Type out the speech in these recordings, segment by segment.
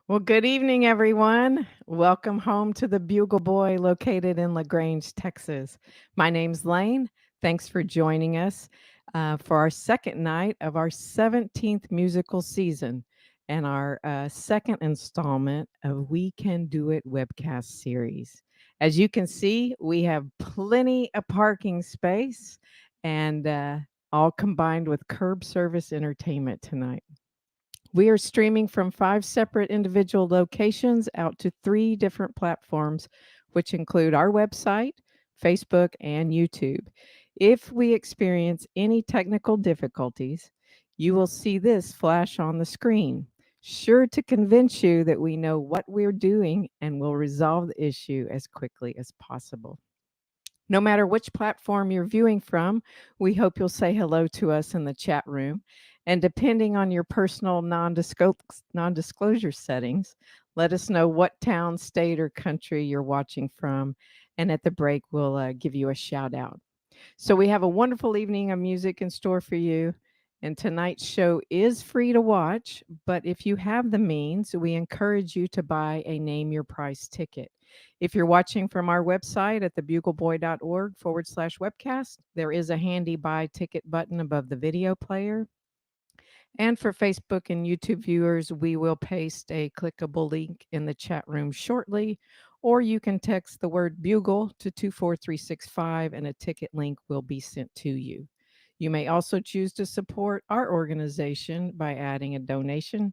Well, good evening, everyone. Welcome home to the Bugle Boy located in LaGrange, Texas. My name's Lane. Thanks for joining us for our second night of our 17th musical season and our second installment of We Can Do It webcast series. As you can see, we have plenty of parking space and all combined with curb service entertainment tonight. We are streaming from five separate individual locations out to three different platforms, which include our website, Facebook, and YouTube. If we experience any technical difficulties, you will see this flash on the screen, sure to convince you that we know what we're doing and will resolve the issue as quickly as possible. No matter which platform you're viewing from, we hope you'll say hello to us in the chat room. And depending on your personal non-disclosure settings, let us know what town, state, or country you're watching from. And at the break, we'll give you a shout out. So we have a wonderful evening of music in store for you. And tonight's show is free to watch, but if you have the means, we encourage you to buy a name your price ticket. If you're watching from our website at thebugleboy.org/webcast, there is a handy buy ticket button above the video player. And for Facebook and YouTube viewers, we will paste a clickable link in the chat room shortly, or you can text the word bugle to 24365 and a ticket link will be sent to you. You may also choose to support our organization by adding a donation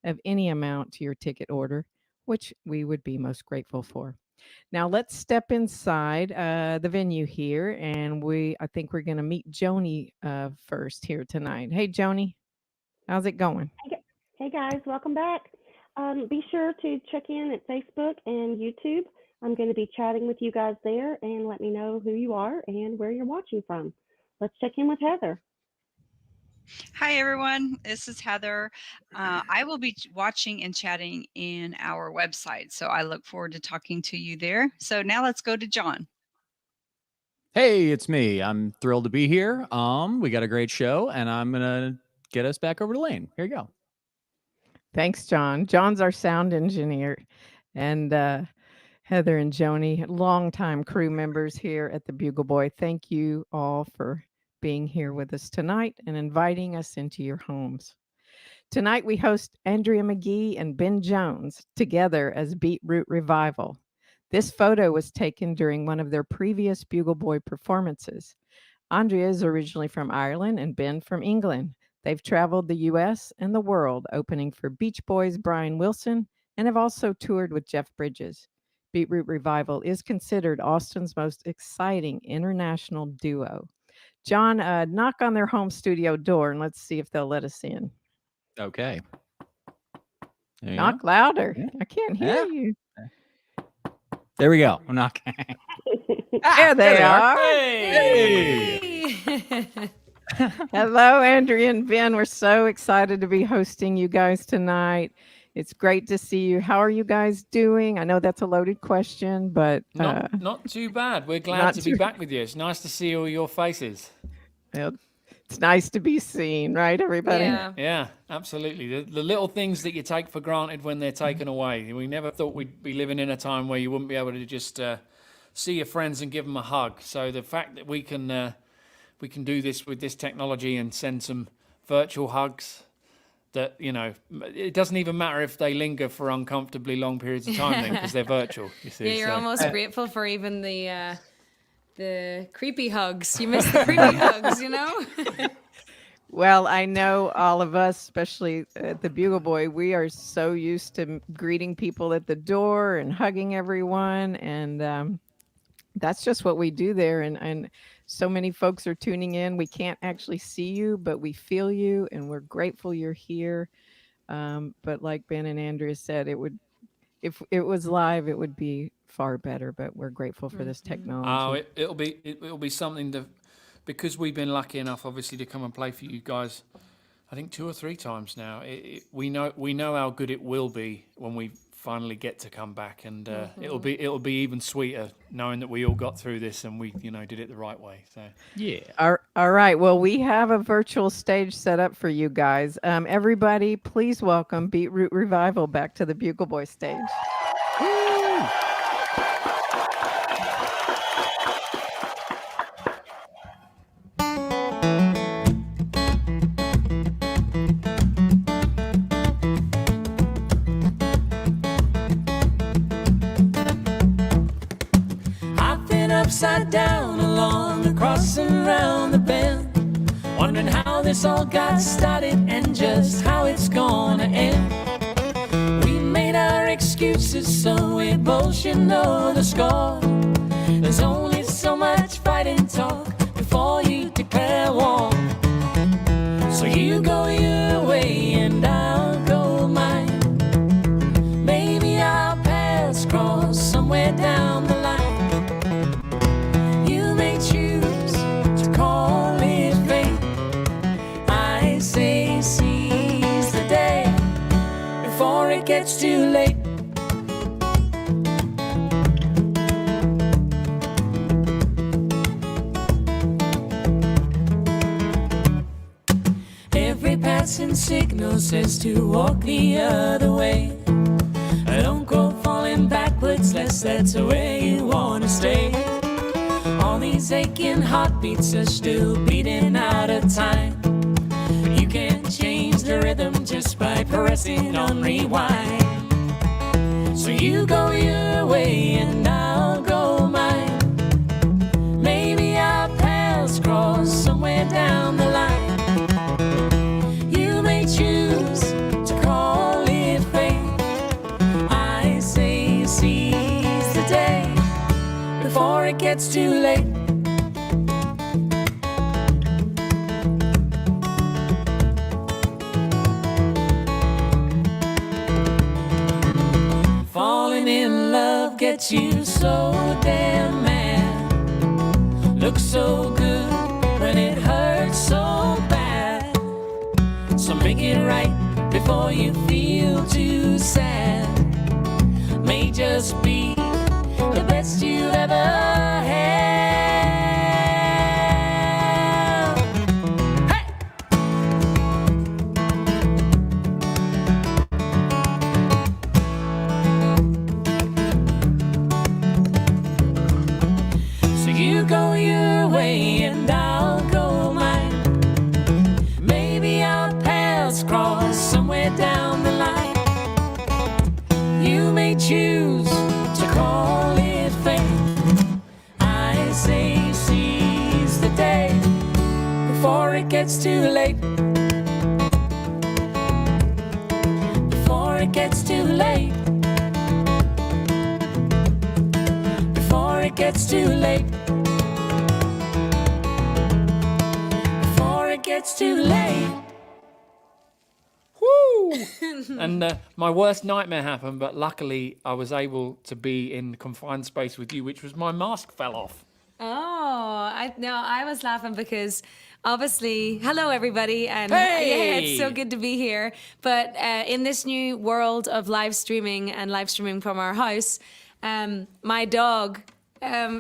of any amount to your ticket order, which we would be most grateful for. Now let's step inside the venue here, and I think we're going to meet Joni first here tonight. Hey, Joni. How's it going? Hey guys, welcome back. Be sure to check in at Facebook and YouTube. I'm going to be chatting with you guys there and let me know who you are and where you're watching from. Let's check in with Heather. Hi, everyone. This is Heather. I will be watching and chatting in our website. So I look forward to talking to you there. So now let's go to John. Hey, it's me. I'm thrilled to be here. We got a great show, and I'm gonna get us back over to Lane. Here you go. Thanks, John. John's our sound engineer, and Heather and Joni, longtime crew members here at the Bugle Boy. Thank you all for being here with us tonight and inviting us into your homes. Tonight we host Andrea McGee and Ben Jones together as Beetroot Revival. This photo was taken during one of their previous Bugle Boy performances. Andrea is originally from Ireland and Ben from England. They've traveled the US and the world, opening for Beach Boys' Brian Wilson and have also toured with Jeff Bridges. Beetroot Revival is considered Austin's most exciting international duo. John, knock on their home studio door and let's see if they'll let us in. Okay. There you Knock go. louder. Yeah. I can't hear Yeah. you. There we go. I'm knocking. There they are. Hey. Hey! Hello, Andrea and Ben. We're so excited to be hosting you guys tonight. It's great to see you. How are you guys doing? I know that's a loaded question, but Not too bad. We're glad not to be too. back with you. It's nice to see all your faces. Well, it's nice to be seen, right, everybody? Yeah, Yeah. yeah, absolutely. The little things that you take for granted when they're taken away. We never thought we'd be living in a time where you wouldn't be able to just see your friends and give them a hug. So the fact that we can do this with this technology and send some virtual hugs, that it doesn't even matter if they linger for uncomfortably long periods of time then, because they're virtual, you see. Yeah, you're So almost grateful for even the creepy hugs. You miss the creepy hugs, you know? Well, I know all of us, especially at the Bugle Boy, we are so used to greeting people at the door and hugging everyone. And that's just what we do there. And so many folks are tuning in. We can't actually see you, but we feel you and we're grateful you're here. But like Ben and Andrea said, if it was live, it would be far better. But we're grateful for this technology. it'll be something to, because we've been lucky enough, obviously, to come and play for you guys. I think 2 or 3 times now. We know how good it will be when we finally get to come back, and it'll be even sweeter knowing that we all got through this and we did it the right way. So Yeah. All right. Well, we have a virtual stage set up for you guys. Everybody, please welcome Beetroot Revival back to the Bugle Boy stage. I've been upside down along across and round the bend, wondering how this all got started and just how it's gonna end. We made our excuses so we both should know the score. There's only so much fighting talk before you declare war. So you go your way and I'll go mine. Maybe our paths cross somewhere down the line. You may choose to call it fate. I say seize the day before it gets too late. Every passing signal says to walk the other way. Don't go falling backwards unless that's where you wanna stay. All these aching heartbeats are still beating out of time, but you can't change the rhythm just by pressing on rewind. So you go your way and I'll go mine. Maybe our paths cross somewhere down the line. You may choose to call it fate. I say seize the day before it gets too late. Falling in love gets you so damn mad. Looks so good, but it hurts so bad. So make it right before you feel too sad. May just be the best you ever had. Hey! So you go your way and I'll go mine. Maybe our paths cross somewhere down the line. You may choose to call it fate. I say seize the day before it gets too late. Before it gets too late. Before it gets too late. Before it gets too late. woo! And my worst nightmare happened, but luckily I was able to be in confined space with you, which was my mask fell off. Oh, I was laughing because obviously, hello everybody, and Hey! yeah, it's so good to be here. But in this new world of live streaming and live streaming from our house, my dog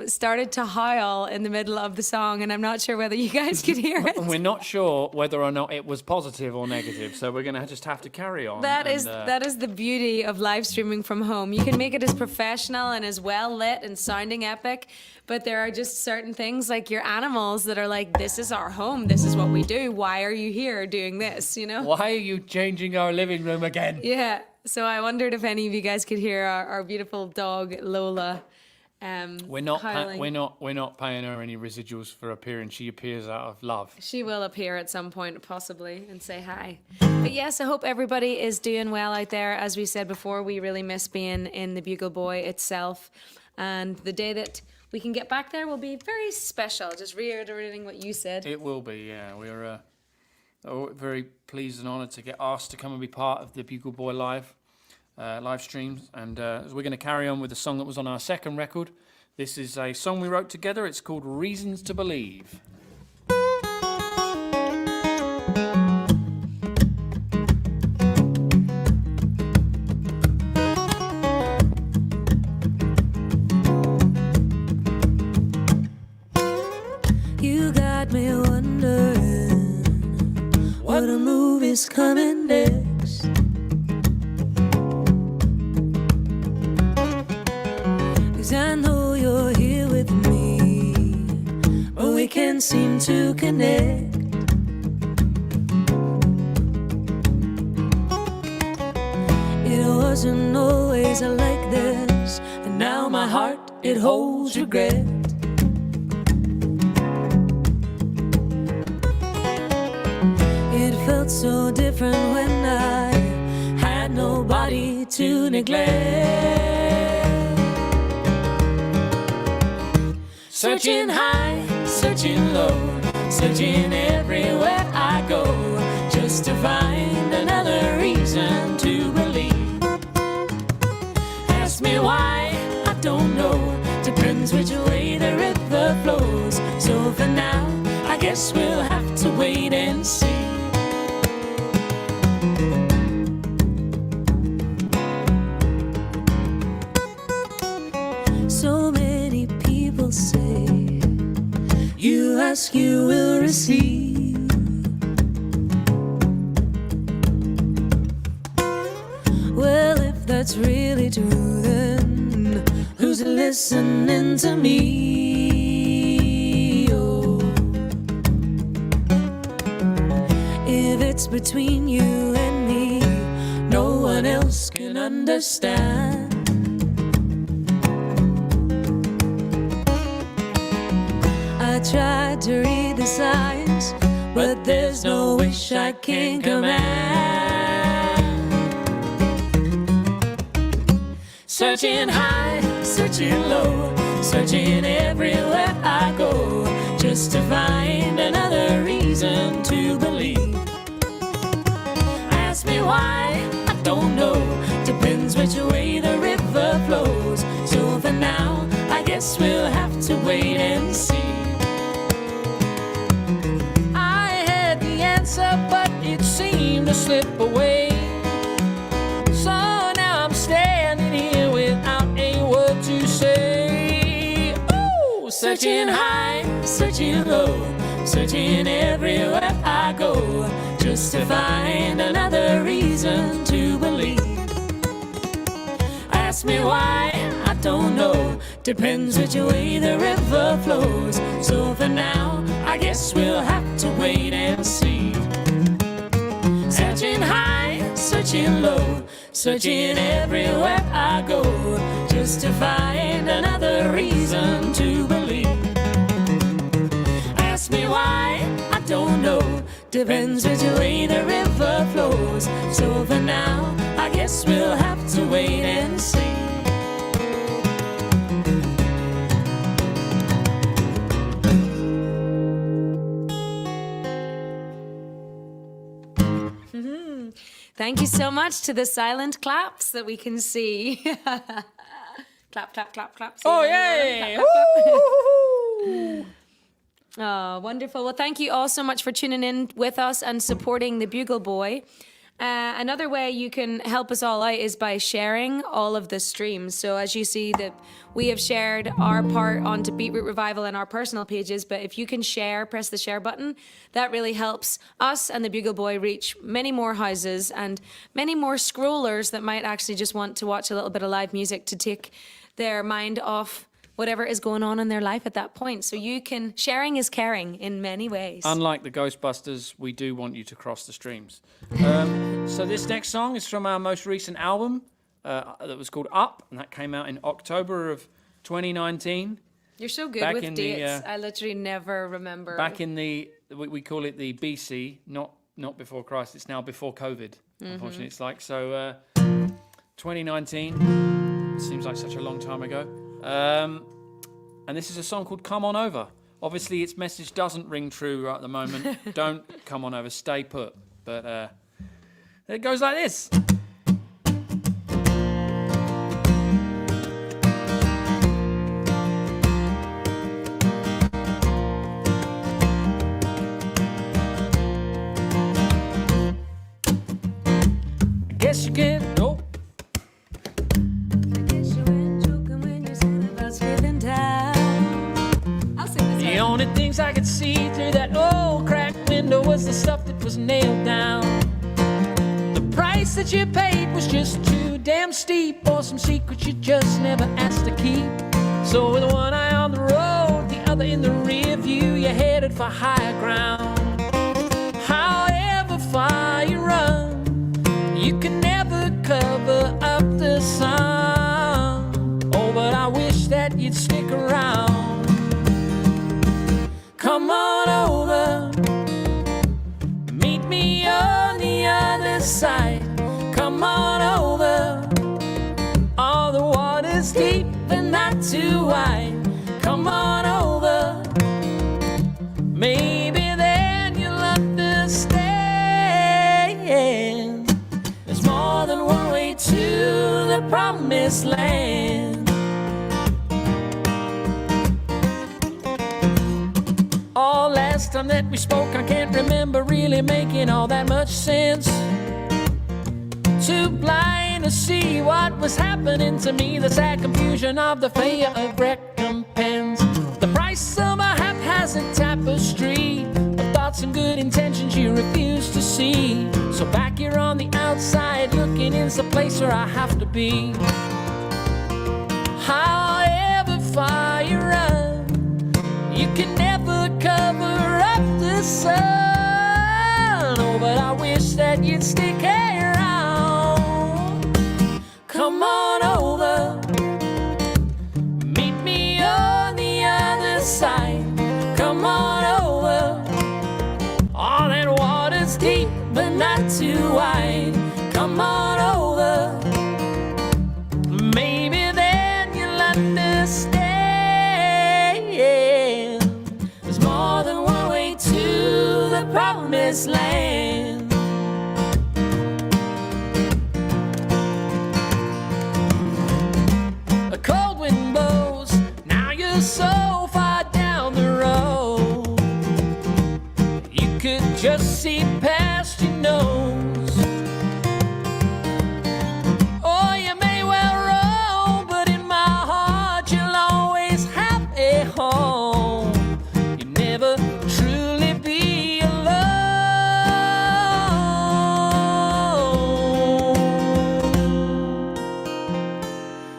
started to howl in the middle of the song, and I'm not sure whether you guys could hear it. And we're not sure whether or not it was positive or negative, so we're going to just have to carry on. That is the beauty of live streaming from home. You can make it as professional and as well lit and sounding epic, but there are just certain things like your animals that are like, this is our home, this is what we do. Why are you here doing this? You know? Why are you changing our living room again? Yeah. So I wondered if any of you guys could hear our beautiful dog Lola. We're not howling. we're not paying her any residuals for appearing. She appears out of love. She will appear at some point, possibly, and say hi. But yes, I hope everybody is doing well out there. As we said before, we really miss being in the Bugle Boy itself. And the day that we can get back there will be very special. Just reiterating what you said. It will be, yeah. We're very pleased and honoured to get asked to come and be part of the Bugle Boy live streams. And we're going to carry on with the song that was on our second record. This is a song we wrote together. It's called Reasons to Believe. coming next. Cause I know you're here with me, but we can't seem to connect. It wasn't always like this, and now my heart, it holds regret. It felt so different when I had nobody to neglect. Searching high, searching low, searching everywhere I go, just to find another reason to believe. Ask me why, I don't know, depends which way the river flows. So for now, I guess we'll have to wait and see. So many people say, you ask, you will receive. Well, if that's really true, then who's listening to me? Oh, if it's between you and me, no one else can understand. I tried to read the signs, but there's no wish I can command. Searching high, searching low, searching everywhere I go, just to find another reason to believe. Ask me why, I don't know, depends which way the river flows. So for now, I guess we'll have to wait and see. But it seemed to slip away. So now I'm standing here without a word to say. Ooh, searching high, searching low, searching everywhere I go, just to find another reason to believe. Ask me why, I don't know, depends which way the river flows. So for now, I guess we'll have to wait and see. Searching high, searching low, searching everywhere I go, just to find another reason to believe. Ask me why, I don't know, depends which way the river flows. So for now, I guess we'll have to wait and see. Thank you so much to the silent claps that we can see. Clap, clap, clap, clap. Oh, yay! Oh, wonderful. Well, thank you all so much for tuning in with us and supporting the Bugle Boy. Another way you can help us all out is by sharing all of the streams. So as you see, that we have shared our part onto Beetroot Revival and our personal pages, but if you can share, press the share button, that really helps us and the Bugle Boy reach many more houses and many more scrollers that might actually just want to watch a little bit of live music to take their mind off whatever is going on in their life at that point. So you can, sharing is caring in many ways. Unlike the Ghostbusters, we do want you to cross the streams. So this next song is from our most recent album that was called Up, and that came out in October of 2019. You're so good Back with in dates. the, I literally never remember. Back in the, we call it the BC, not before Christ. It's now before COVID, unfortunately. It's like, so 2019, seems like such a long time ago. And this is a song called Come On Over. Obviously, its message doesn't ring true right at the moment. Don't come on over, stay put. But it goes like this. I guess you can. Oh. The only things I could see through that old cracked window was the stuff that was nailed down. price that you paid was just too damn steep, or some secret you just never asked to keep. So with one eye on the road, the other in the rear view, you're headed for higher ground. However far you run, you can never cover up the sun. Oh, but I wish that you'd stick around. Come on over, meet me on the other side. Come on over, all the water's deep and not too wide. Come on over, maybe then you'll understand. There's more than one way to the promised land. Oh, last time that we spoke, I can't remember really making all that much sense. Too blind to see what was happening to me, the sad confusion of the failure of recompense. The price of a haphazard tapestry of thoughts and good intentions you refuse to see. So back here on the outside, looking in's the place where I have to be. However far you run, you can never cover up the sun. Oh, but I wish that you'd stick around. Come on over, meet me on the other side. Come on over, all that water's deep but not too wide. Come on over, maybe then you'll understand. There's more than one way to the promised land. A cold wind blows, now you're so far down the road, you could just see past your nose. Or you may well roam, but in my heart you'll always have a home. You never truly be alone.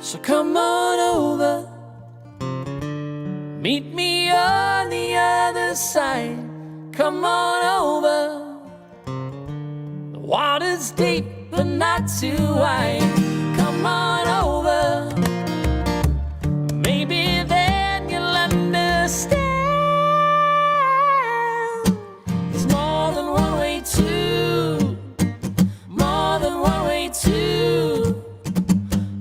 So come on over, meet me on the other side. Come on over, the water's deep but not too wide. Come on over, maybe then you'll understand. There's more than one way to, more than one way to,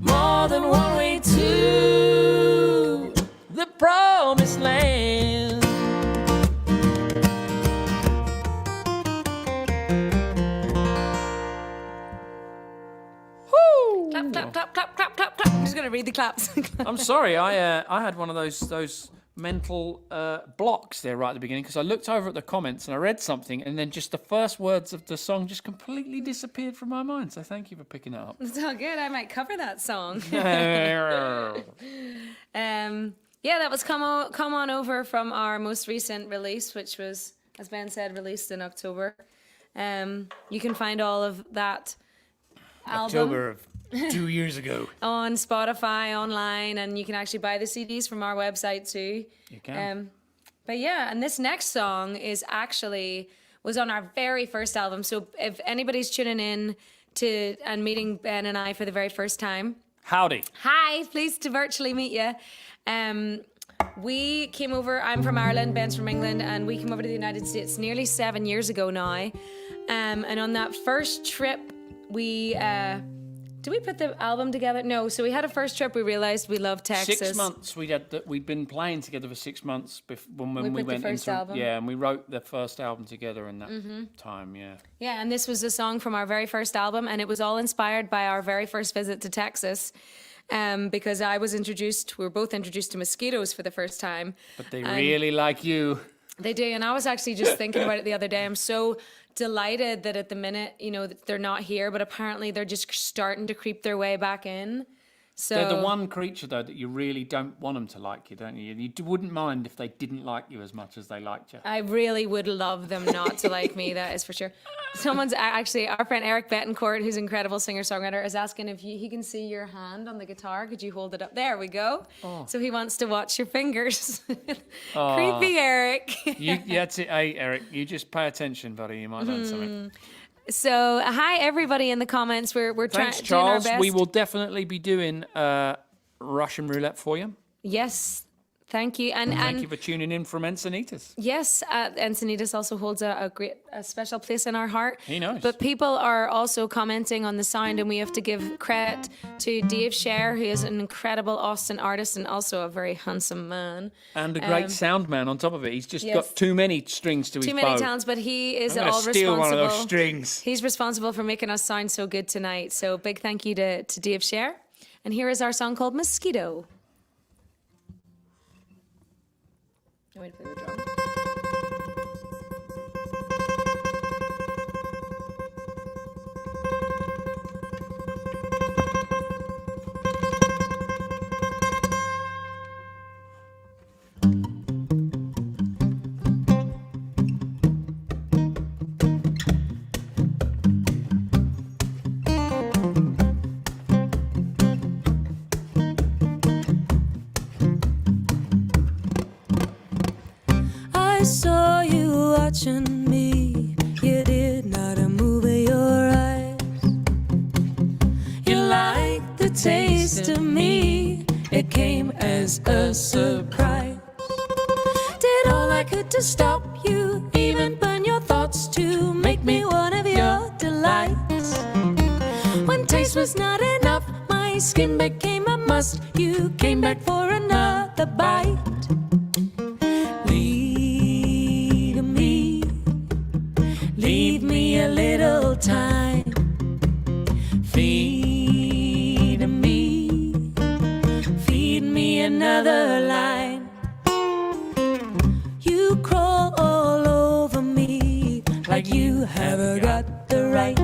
more than one way to the promised land. Clap, clap, clap, clap, clap, clap, clap. I'm just gonna read the claps. I'm sorry, I had one of those mental blocks there right at the beginning, because I looked over at the comments and I read something, and then just the first words of the song just completely disappeared from my mind. So thank you for picking it up. It's all good. I might cover that song. Yeah, that was Come On Over from our most recent release, which was, as Ben said, released in October. You can find all of that album October of 2 years ago. on Spotify, online, and you can actually buy the CDs from our website too. You can. But yeah, and this next song was on our very first album. So if anybody's tuning in to and meeting Ben and I for the very first time, Howdy. hi, pleased to virtually meet you. We came over, I'm from Ireland, Ben's from England, and we came over to the United States nearly 7 years ago now. And on that first trip, did we put the album together? No, so we had a first trip, we realized we loved Texas. 6 months we'd been playing together for 6 months when We we put the went first into album. yeah, and we wrote the first album together in that time. Yeah. Yeah, and this was a song from our very first album, and it was all inspired by our very first visit to Texas. Because we were both introduced to mosquitoes for the first time. But they really like you. They do, and I was actually just thinking about it the other day. I'm so delighted that at the minute, that they're not here, but apparently they're just starting to creep their way back in So They're the one creature, though, that you really don't want them to like you, don't you? You wouldn't mind if they didn't like you as much as they liked you. I really would love them not to like me, that is for sure. Someone's actually, our friend Eric Betancourt, who's an incredible singer-songwriter, is asking if he can see your hand on the guitar. Could you hold it up? There we go. Oh. So he wants to watch your fingers. Creepy Eric. That's it. Hey, Eric, you just pay attention, buddy. You might learn something. So hi everybody in the comments. We're trying Thanks, doing our Charles. best. We will definitely be doing Russian roulette for you. Yes. Thank you. And Thank you for tuning in from Encinitas. yes, Encinitas also holds a special place in our heart. He knows. But people are also commenting on the sound, and we have to give credit to Dave Scher, who is an incredible Austin artist and also a very handsome man. And a great sound man on top of it. He's just yes. got too many strings to his Too bow. many talents, but he is I'm all gonna steal responsible. one of those strings. He's responsible for making us sound so good tonight. So big thank you to Dave Scher. And here is our song called Mosquito. I'm going to play the drum. I saw you watching me. You did not move your eyes. You liked the taste of me. It came as a surprise. Did all I could to stop you, even burn your thoughts to make me one of your delights. When taste was not enough, my skin became a must. You came back for another bite. Leave me a little time. Feed me another line. You crawl all over me like you have got the right,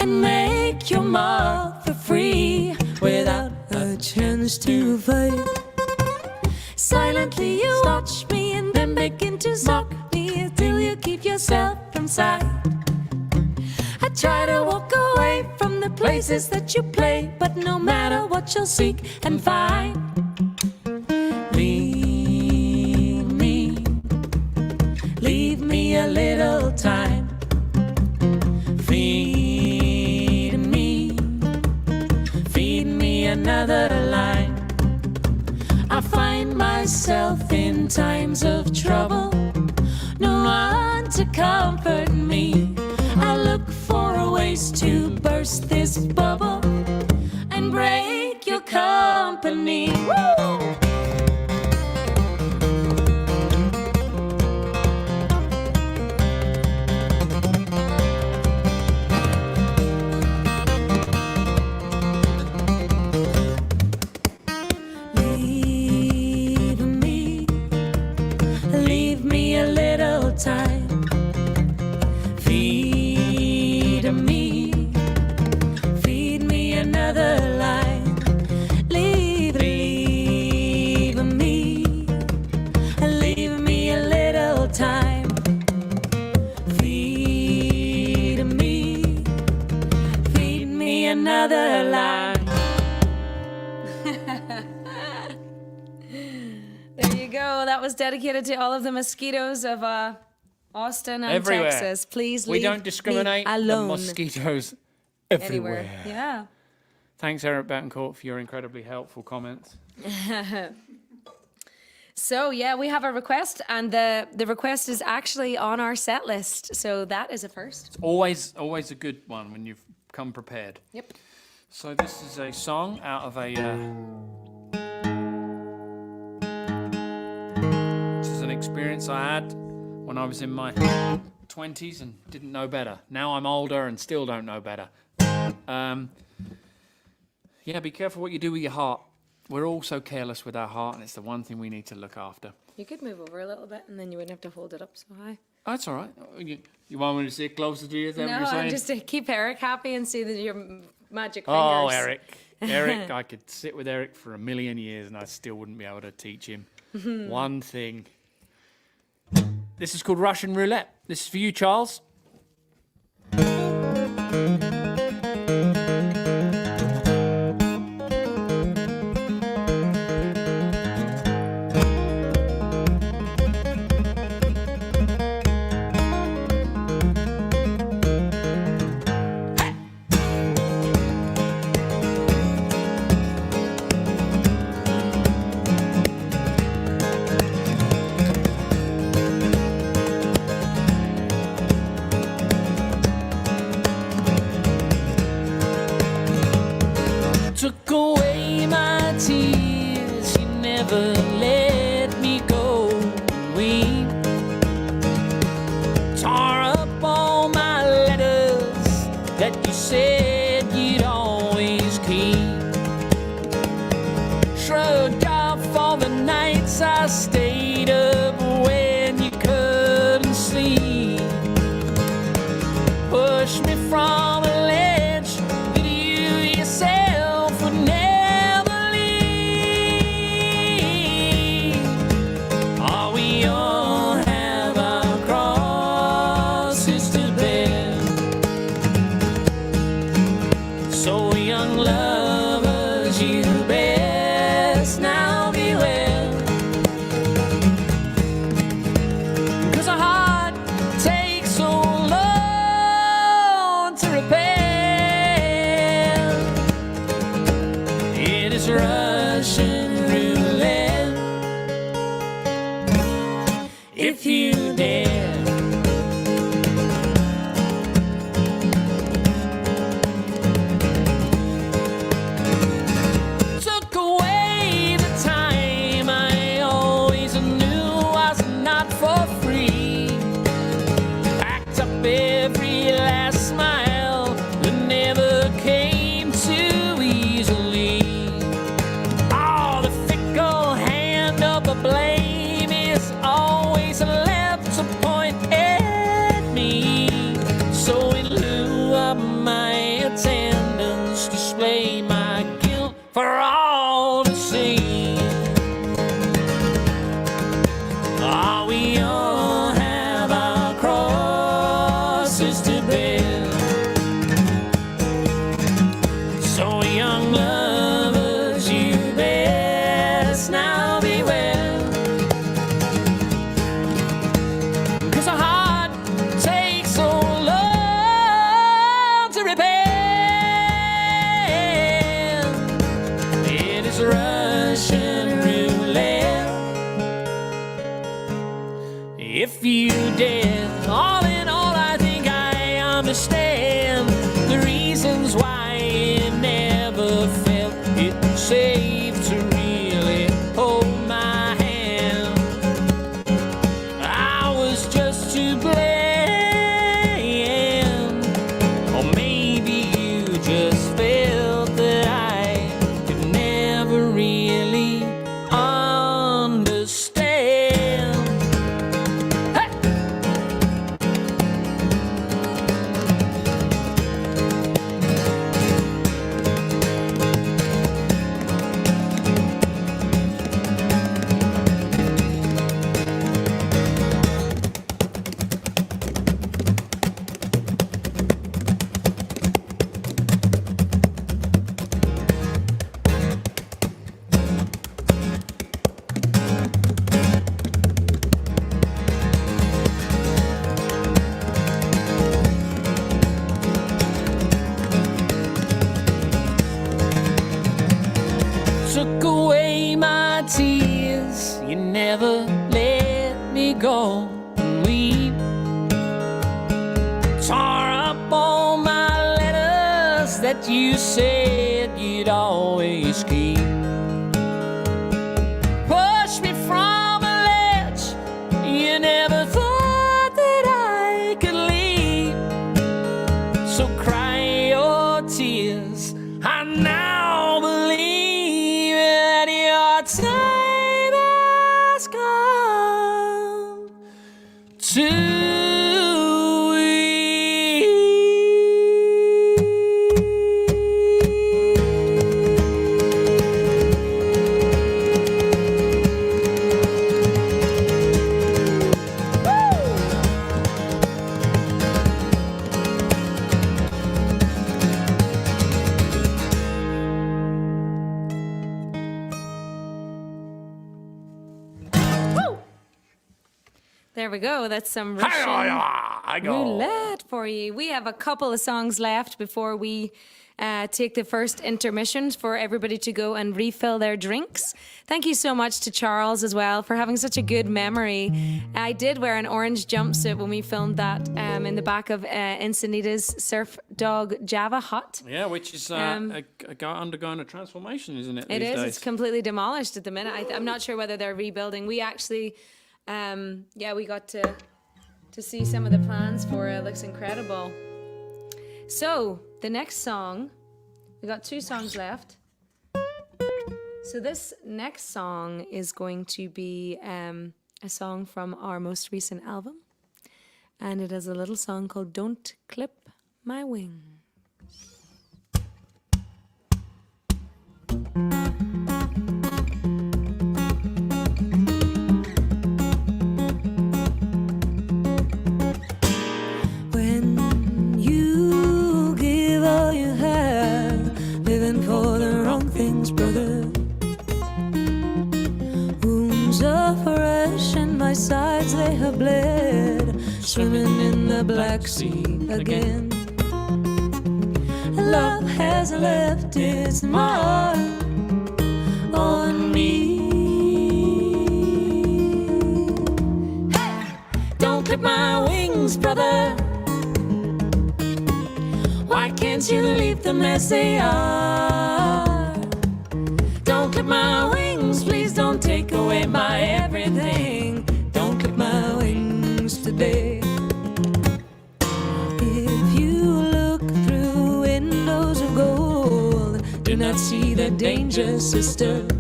and make your mark for free without a chance to fight. Silently you watch me and then begin to mock me till you keep yourself from sight. I try to walk away from the places that you play, but no matter what you'll seek and find, leave me a little time. Feed me another line. I find myself in times of trouble, no one to comfort me. I look for ways to burst this bubble and break your company. Woo! Leave me a little time. Feed me another line. Leave me a little time. Feed me another line. There you go. That was dedicated to all of the mosquitoes of Austin and Everywhere. Texas. Please We leave don't discriminate. me The alone. mosquitoes everywhere. Anywhere. Yeah. Thanks, Eric Betancourt, for your incredibly helpful comments. So yeah, we have a request, and the request is actually on our set list. So that is a first. Always a good one when you've come prepared. Yep. So this is a song out of a. This is an experience I had when I was in my 20s and didn't know better. Now I'm older and still don't know better. Yeah, be careful what you do with your heart. We're all so careless with our heart, and it's the one thing we need to look after. You could move over a little bit, and then you wouldn't have to hold it up so high. Oh, that's all right. You want me to sit closer to you? Is that what No, you're saying? just to keep Eric happy and see that you're magic fingers. Oh, Eric. Eric, I could sit with Eric for a million years and I still wouldn't be able to teach him one thing. This is called Russian Roulette. This is for you, Charles. Took away my tears, you never let me go. We tore up all my letters that you said you'd always keep. Shrugged off all the nights I stayed up when you couldn't sleep. Pushed me from a ledge that you yourself would never leave. Oh, we all have our crosses to bear. So young lovers, you best now beware. 'Cause a heart takes so long to repair. It is Russian roulette. If you dare. Took away the time I always knew was not for free. Packed up every last smile that never came too easily. Oh, the fickle hand of the blame is always left to point at me. So in lieu of my attendance, display my guilt for all to see. Ah, we all have our crosses to bear. So young lovers, you best now beware. 'Cause a heart takes so long to repair. It is Russian roulette. If you dare, all in all, I think I understand the reasons why it never felt it safe to really hold my hand. I was just to blame, or maybe you just felt that I could never really understand. Hey! Took away my tears, you never let me go and weep. Tore up all my letters that you said you'd always keep. Pushed me from a ledge you never thought that I could leave. So cry your tears, I now believe that your time has come to There we go. That's some Russian I go. roulette for you. We have a couple of songs left before we take the first intermissions for everybody to go and refill their drinks. Thank you so much to Charles as well for having such a good memory. I did wear an orange jumpsuit when we filmed that in the back of Ensenada's Surf Dog Java hut. Yeah, which is undergoing a transformation, isn't it? It these is. days? It's completely demolished at the minute. I'm not sure whether they're rebuilding. We actually, we got to see some of the plans for it. It looks incredible. So the next song, we got 2 songs left. So this next song is going to be a song from our most recent album, and it is a little song called "Don't Clip My Wings." Sides they have bled, swimming in the Black Sea again. Love has left its mark on me. Hey! Don't clip my wings, brother. Why can't you leave them as they are? Don't clip my wings, please don't take away my everything. My wings today. If you look through windows of gold, do not see the danger, sisters.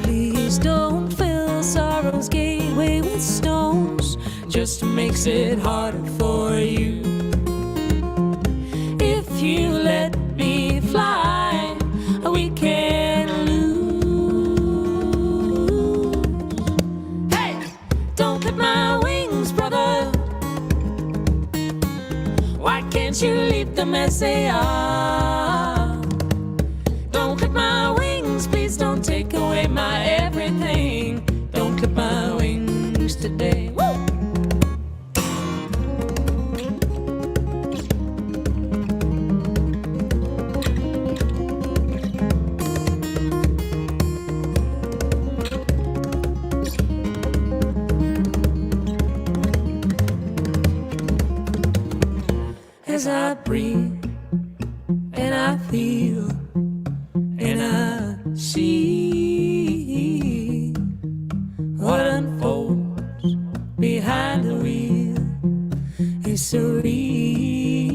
Please don't fill sorrow's gateway with stones, just makes it harder for you. If you let me fly, we can lose. My wings, brother. Why can't you leave them as they are? Don't clip my wings, please don't take away my everything. Don't clip my wings today. Woo! As I breathe and I feel and I see what unfolds behind the wheel is so real.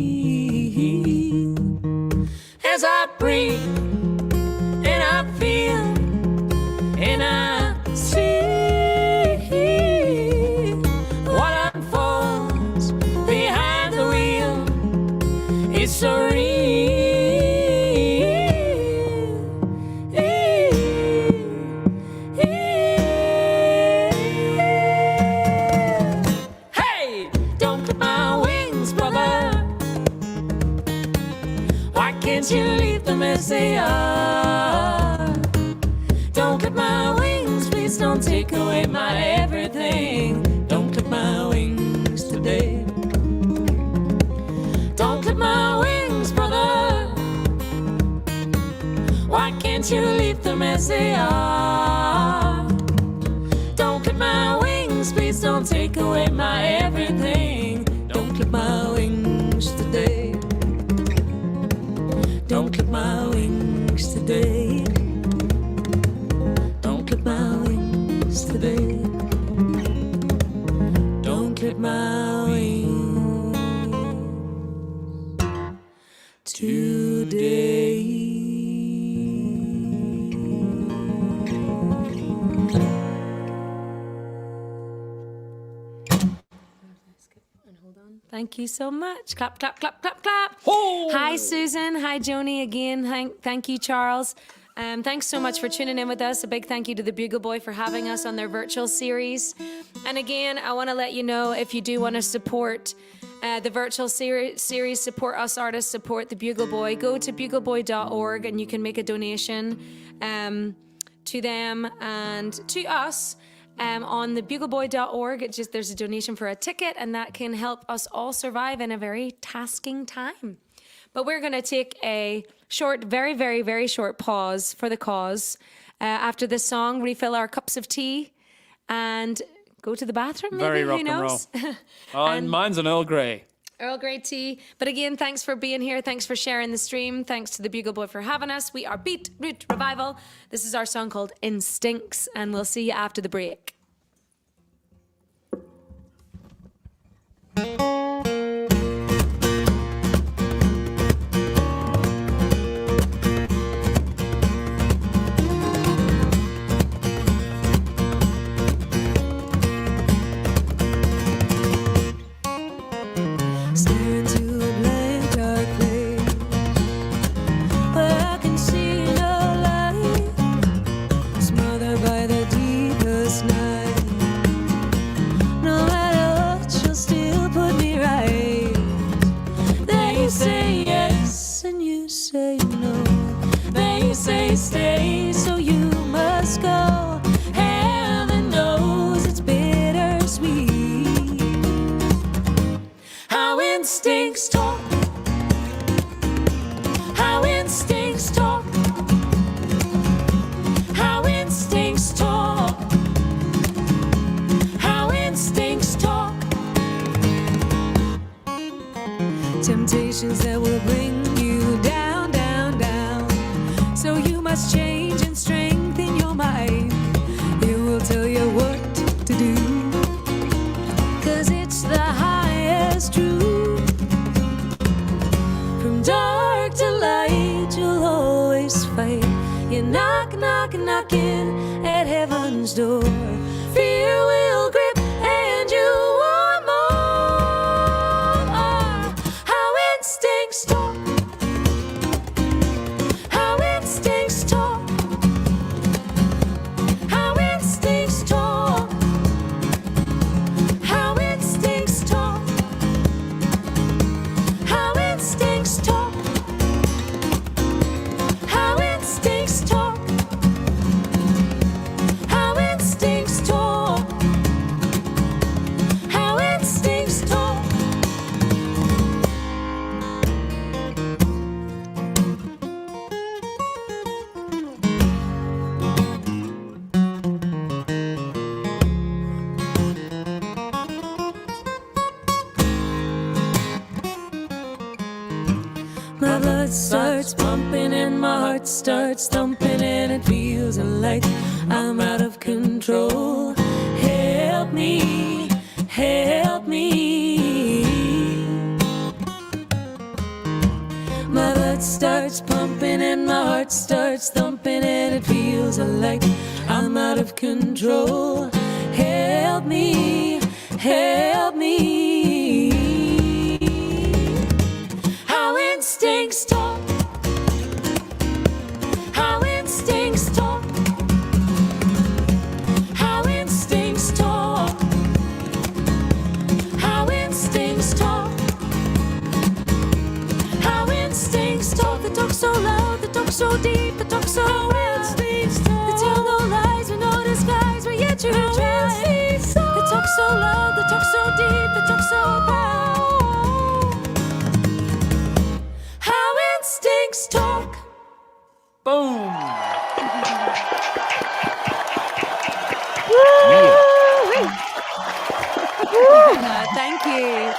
As I breathe and I feel and I see what unfolds behind the wheel. It's so real. Hey, don't clip my wings, brother. Why can't you leave them as they are? Don't clip my wings, please don't take away my everything. Don't clip my wings today. Don't clip my wings, brother. Why can't you leave them as they are? Don't clip my wings, please don't take away my everything. Don't clip my wings today. Don't clip my wings today. Don't clip my wings today. Don't clip my wings today. Thank you so much. Clap, clap, clap, clap, clap. Hi, Susan. Hi, Joni. Again, thank you, Charles. Thanks so much for tuning in with us. A big thank you to the Bugle Boy for having us on their virtual series. And again, I want to let you know, if you do want to support the virtual series, support us artists, support the Bugle Boy, go to bugleboy.org and you can make a donation to them and to us. on the bugleboy.org. There's a donation for a ticket, and that can help us all survive in a very tasking time. But we're going to take a short, very, very, very short pause for the cause. After this song, refill our cups of tea and go to the bathroom, maybe. Very rock Who and roll. knows? Oh, and mine's an Earl Grey. Earl Grey tea. But again, thanks for being here. Thanks for sharing the stream. Thanks to the Bugle Boy for having us. We are Beat Root Revival. This is our song called Instincts, and we'll see you after the break. Stay, so you must go. Heaven knows it's bittersweet. How instincts talk. How instincts talk. How instincts talk. How instincts talk. Temptations that will bring you down, down, down. So you must change and strengthen your mind. It will tell you what to do, 'cause it's the highest truth. From dark to light, you'll always fight. You knock, knock, knocking at heaven's door. Fear will grip and you want more. How instincts talk. My blood starts pumping and my heart starts thumping, and it feels like I'm out of control. Help me, help me. My blood starts pumping and my heart starts thumping, and it feels like I'm out of control. Help me, help me. How instincts talk. How instincts talk. How instincts talk. How instincts talk. How instincts talk. They talk so loud, they talk so deep, they talk so well. They tell no lies with no disguise, but yet you try. They talk so loud, they talk so deep, they talk so proud. How instincts talk. Boom. Thank you.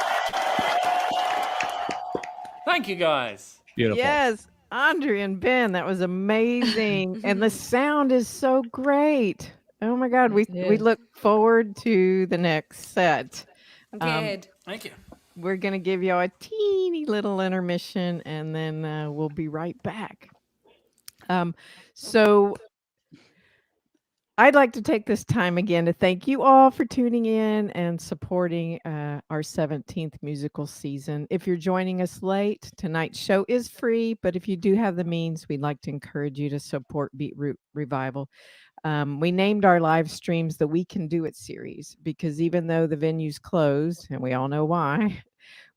Thank you, guys. Beautiful. Yes, Andre and Ben, that was amazing. And the sound is so great. Oh my God, we is. look forward to the next set. Good. Thank you. We're going to give you a teeny little intermission, and then we'll be right back. So I'd like to take this time again to thank you all for tuning in and supporting our 17th musical season. If you're joining us late, tonight's show is free, but if you do have the means, we'd like to encourage you to support Beetroot Revival. We named our live streams the We Can Do It series because even though the venue's closed, and we all know why,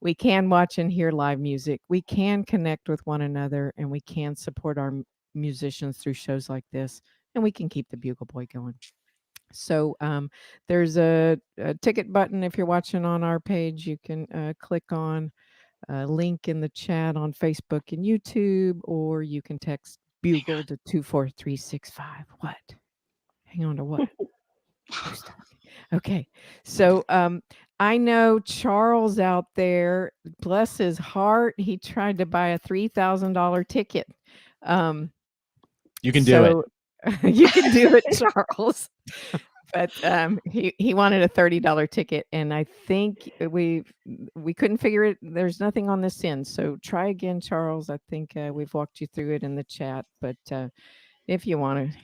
we can watch and hear live music. We can connect with one another, and we can support our musicians through shows like this, and we can keep the Bugle Boy going. So there's a ticket button. If you're watching on our page, you can click on a link in the chat on Facebook and YouTube, or you can text Bugle to 24365. What? Hang on to what? Who's talking? Okay. So I know Charles out there, bless his heart, he tried to buy a $3,000 ticket. You can do it. So you can do it, Charles. But he wanted a $30 ticket, and I think we couldn't figure it. There's nothing on this end, so try again, Charles. I think we've walked you through it in the chat, but if you want to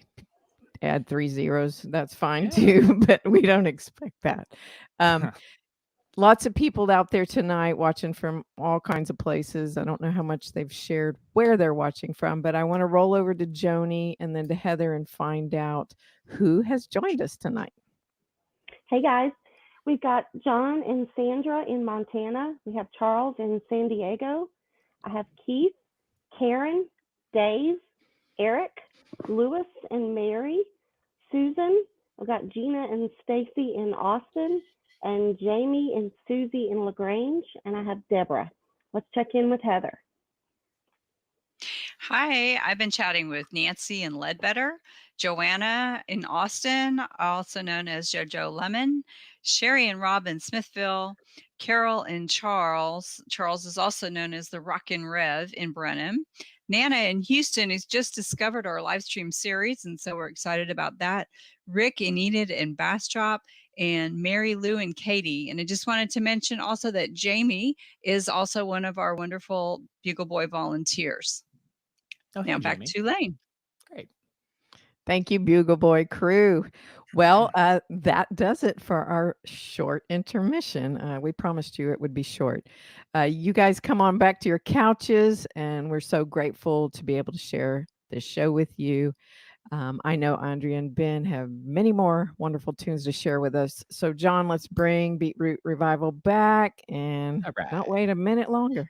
add 3 zeros, that's fine too. But we don't expect that. Lots of people out there tonight watching from all kinds of places. I don't know how much they've shared where they're watching from, but I want to roll over to Joni and then to Heather and find out who has joined us tonight. Hey guys, we've got John and Sandra in Montana. We have Charles in San Diego. I have Keith, Karen, Dave, Eric, Lewis and Mary, Susan. I've got Gina and Stacy in Austin, and Jamie and Susie in LaGrange, and I have Deborah. Let's check in with Heather. Hi, I've been chatting with Nancy in Ledbetter, Joanna in Austin, also known as JoJo Lemon, Sherry and Rob in Smithville, Carol and Charles. Charles is also known as the Rockin' Rev in Brenham. Nana in Houston, who's just discovered our live stream series, and so we're excited about that. Rick and Enid in Bastrop, and Mary Lou and Katie. And I just wanted to mention also that Jamie is also one of our wonderful Bugle Boy volunteers. Oh, Now hey, back Jamie. to Lane. Great. Thank you, Bugle Boy crew. Well, that does it for our short intermission. We promised you it would be short. You guys come on back to your couches, and we're so grateful to be able to share this show with you. I know Andrea and Ben have many more wonderful tunes to share with us. So, John, let's bring Beetroot Revival back and not wait a minute longer.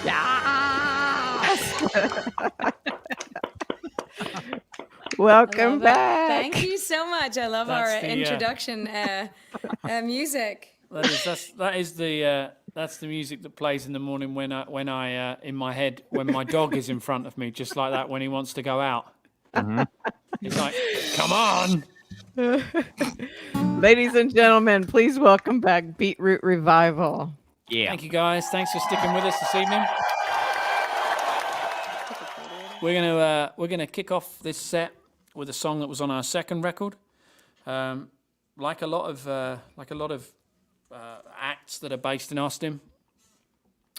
Yes! Welcome back. Thank you so much. I love That's our the, introduction music. That's the music that plays in the morning when I in my head when my dog is in front of me, just like that when he wants to go out. He's like, "Come on." Ladies and gentlemen, please welcome back Beetroot Revival. Yeah. Thank you guys. Thanks for sticking with us this evening. We're gonna kick off this set with a song that was on our second record. Like a lot of acts that are based in Austin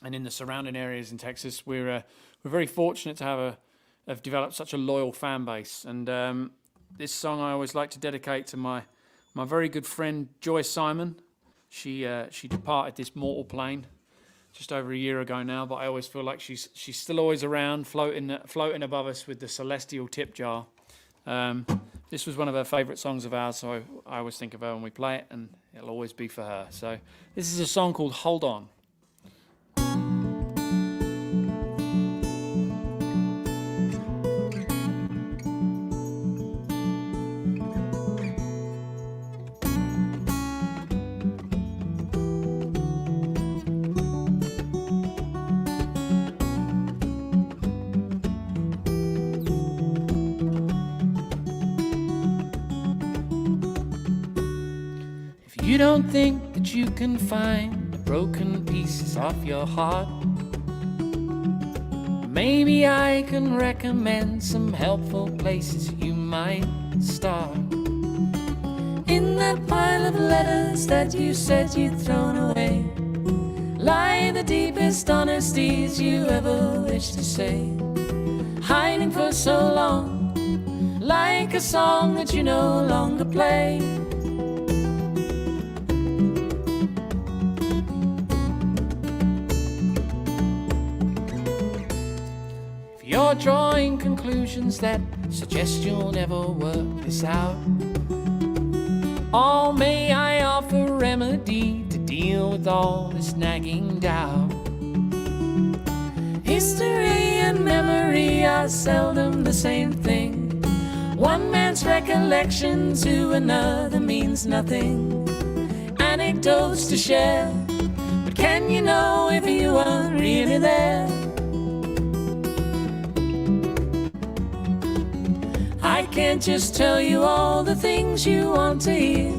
and in the surrounding areas in Texas, we're very fortunate to have developed such a loyal fan base. And this song I always like to dedicate to my very good friend Joyce Simon. She departed this mortal plane just over a year ago now, but I always feel like she's still always around, floating above us with the celestial tip jar. This was one of her favourite songs of ours, so I always think of her when we play it, and it'll always be for her. So this is a song called Hold On. You don't think that you can find the broken pieces of your heart? Maybe I can recommend some helpful places you might start. In that pile of letters that you said you'd thrown away lie the deepest honesties you ever wished to say, hiding for so long, like a song that you no longer play. You're drawing conclusions that suggest you'll never work this out. Or may I offer a remedy to deal with all this nagging doubt? History and memory are seldom the same thing. One man's recollection to another means nothing. Anecdotes to share, but can you know if you are really there? I can't just tell you all the things you want to hear,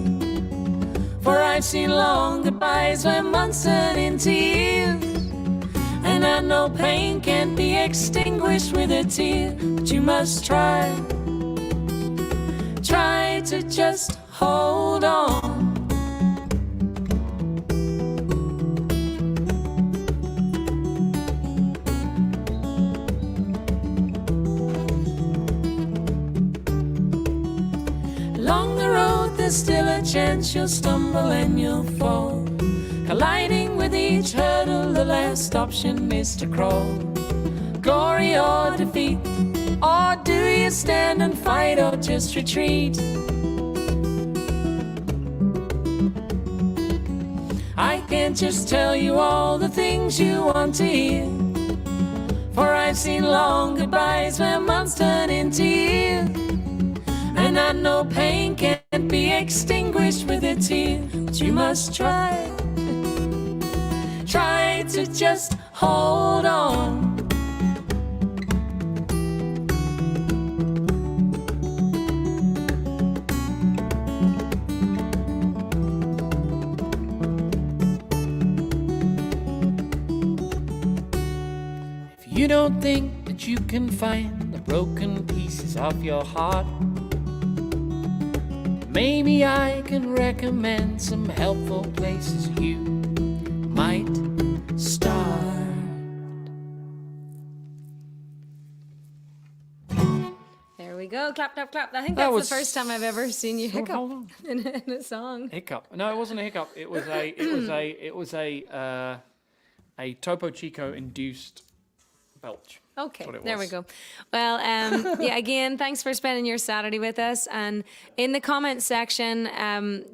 for I've seen long goodbyes where months turn into years. And I know pain can't be extinguished with a tear, but you must try to just hold on. Along the road there's still a chance you'll stumble and you'll fall, colliding with each hurdle. The last option is to crawl. Glory or defeat, or do you stand and fight or just retreat? I can't just tell you all the things you want to hear, for I've seen long goodbyes where months turn into years. And I know pain can't be extinguished with a tear, but you must try to just hold on. If you don't think that you can find the broken pieces of your heart, maybe I can recommend some helpful places you might start. There we go. Clap, clap, clap. I think That that's was the first time I've ever seen you hiccup hold on. in a song. Hiccup. No, it wasn't a hiccup. It was a Topo Chico induced belch. Okay, That's what it there we was. go. Well, yeah, again, thanks for spending your Saturday with us. And in the comments section,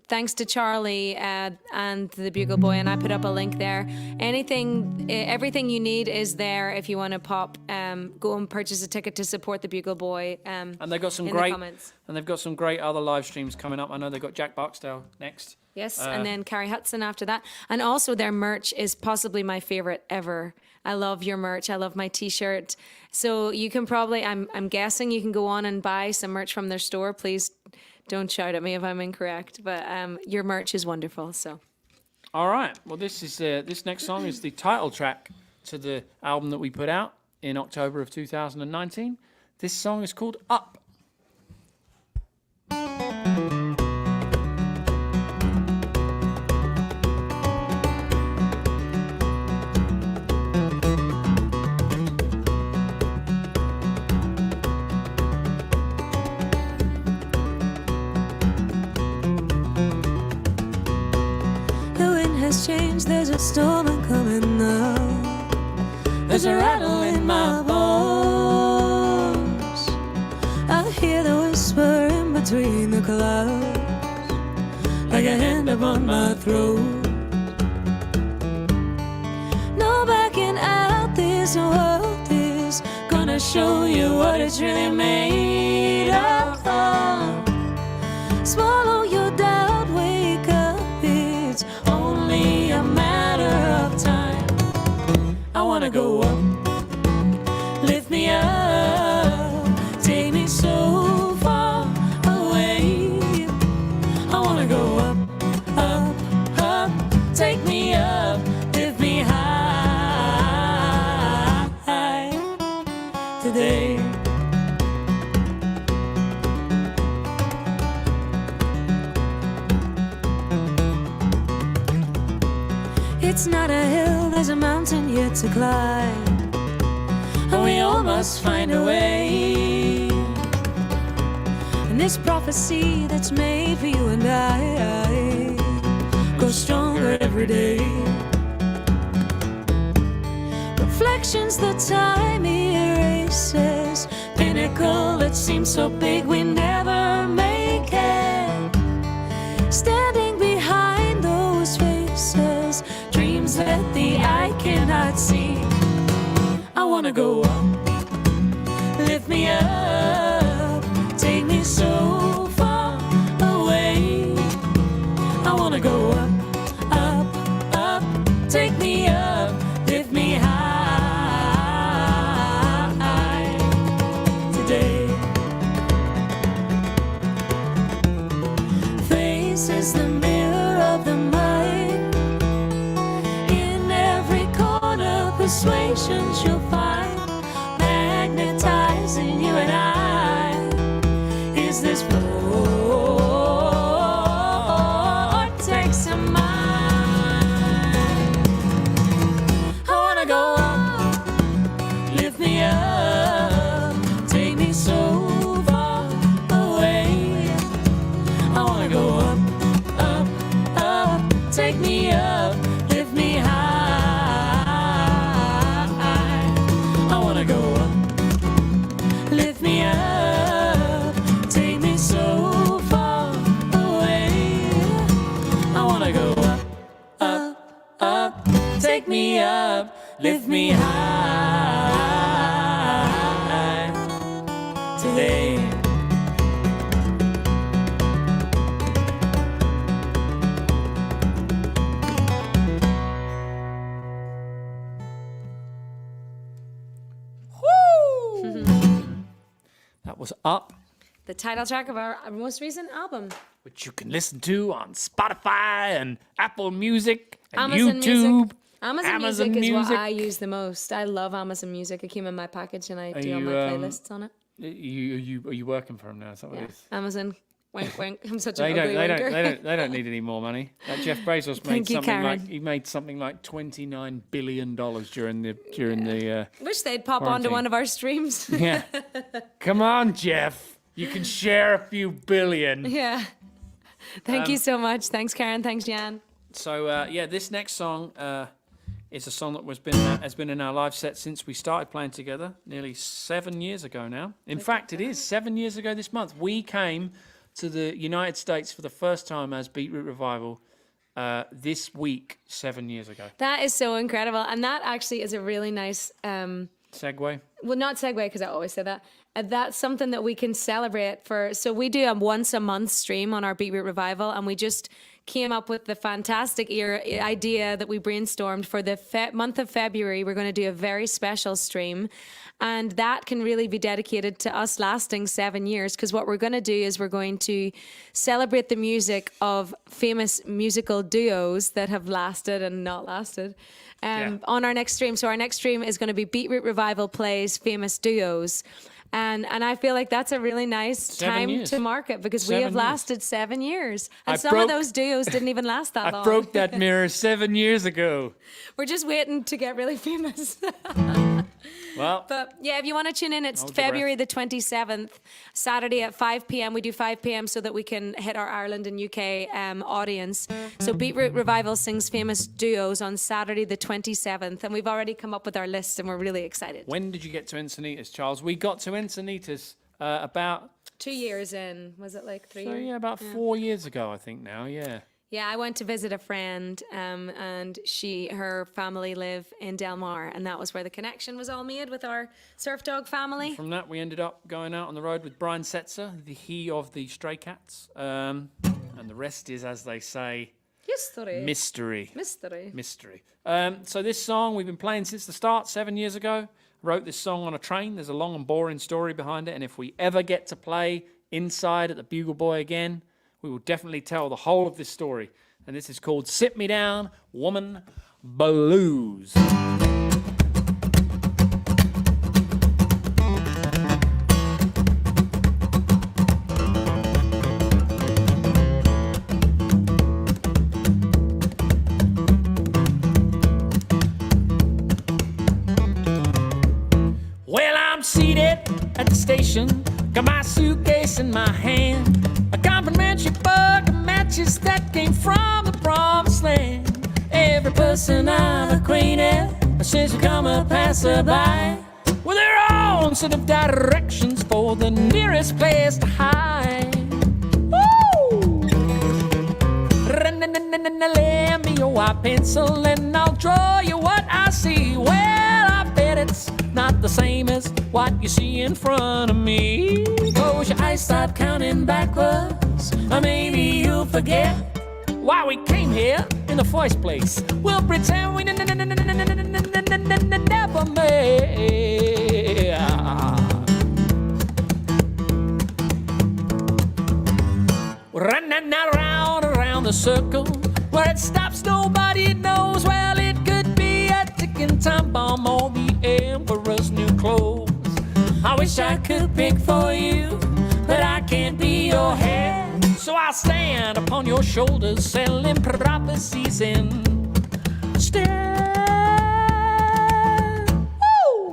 thanks to Charlie and the Bugle Boy, and I put up a link there. Everything you need is there if you want to pop, go and purchase a ticket to support the Bugle Boy. And they've got some in great the comments. and they've got some great other live streams coming up. I know they've got Jack Barksdale next. Yes, and then Carrie Hudson after that. And also their merch is possibly my favorite ever. I love your merch. I love my T-shirt. So you can probably, I'm guessing you can go on and buy some merch from their store. Please don't shout at me if I'm incorrect. But your merch is wonderful. So. All right. Well, this next song is the title track to the album that we put out in October of 2019. This song is called Up. Changed, there's a storm coming now. There's a rattle in my bones. I hear the whisper in between the clouds, like a hand upon my throat. No backing out, this world is gonna show you what it's really made of. Swallow your doubt, wake up, it's only a matter of time. I wanna go up, lift me up, take me so far away. I wanna go up, up, up, take me up, lift me high today. It's not a hill, there's a mountain yet to climb, and we all must find a way. And this prophecy that's made for you and I grows stronger every day. Reflections that time erases, pinnacle that seems so big we never make it. Standing behind those faces, dreams that the eye cannot see. I wanna go up, lift me up, take me persuasions you'll find magnetizing you and I. Is this vortex of mine? I wanna go up, lift me up, take me so far away. I wanna go up, up, up, take me up, lift me high. I wanna go up, lift me up, take me so far away. I wanna go up, up, up, take me up, lift me high today. That was Up, The title track of our most recent album. which you can listen to on Spotify and Apple Music and Amazon YouTube. Music. Amazon Music is what I use the most. I love Amazon Music. It came in my package and I do all my playlists on it. Are you working for them now? Is that what it is? Amazon. Wink, wink. I'm such They an don't. ugly They winker. don't. They don't need any more money. That Jeff Bezos made Thank you, something like Karen. he made something like $29 billion during the. Wish they'd pop onto Quarantine. one of our streams. Yeah. Come on, Jeff. You can share a few billion. Yeah. Thank you so much. Thanks, Karen. Thanks, Jan. So this next song is a song that has been in our live set since we started playing together, nearly 7 years ago now. In fact, it is 7 years ago this month. We came to the United States for the first time as Beetroot Revival this week 7 years ago. That is so incredible. And that actually is a really nice, Segue. well, not segue because I always say that. That's something that we can celebrate for. So we do a once a month stream on our Beetroot Revival, and we just came up with the fantastic idea that we brainstormed for the month of February. We're going to do a very special stream, and that can really be dedicated to us lasting 7 years, because what we're going to do is we're going to celebrate the music of famous musical duos that have lasted and not lasted on our next stream. So our next stream is going to be Beetroot Revival plays famous duos. And I feel like that's a really nice time to market, because we have lasted 7 years. And some of those duos didn't even last that long. I broke that mirror 7 years ago. We're just waiting to get really famous. Well, But yeah, if you want to tune in, it's Hold your February the 27th, Saturday at 5 p.m. We do 5 p.m. so that we can hit our Ireland and UK audience. So Beetroot Revival sings famous duos on Saturday the 27th. And we've already come up with our list and we're really excited. when did you get to Encinitas, Charles? We got to Encinitas about 2 years in, was it like 3 so years? yeah, about 4 years ago, I think now. Yeah. Yeah, I went to visit a friend, and her family live in Del Mar, and that was where the connection was all made with our Surf Dog family. From that, we ended up going out on the road with Brian Setzer, he of the Stray Cats, and the rest is, as they say, History. mystery. Mystery. So this song we've been playing since the start 7 years ago. Wrote this song on a train. There's a long and boring story behind it, and if we ever get to play inside at the Bugle Boy again, we will definitely tell the whole of this story. And this is called Sit Me Down, Woman Blues. Well, I'm seated at the station, got my suitcase in my hand, a complimentary bug of matches that came from the promised land. Every person I'm acquainted says to come a passerby with their own set of directions for the nearest place to hide. Woo! Lend me your white pencil and I'll draw you what I see. Well, I bet it's not the same as what you see in front of me. Close your eyes, start counting backwards, or maybe you'll forget why we came here in the first place. We'll pretend we never met. Running around the circle where it stops, nobody knows. Well, it could be a ticking time bomb I'm all the emperor's new clothes. I wish I could pick for you, but I can't be your head. So I stand upon your shoulders, selling prophecies instead. Woo!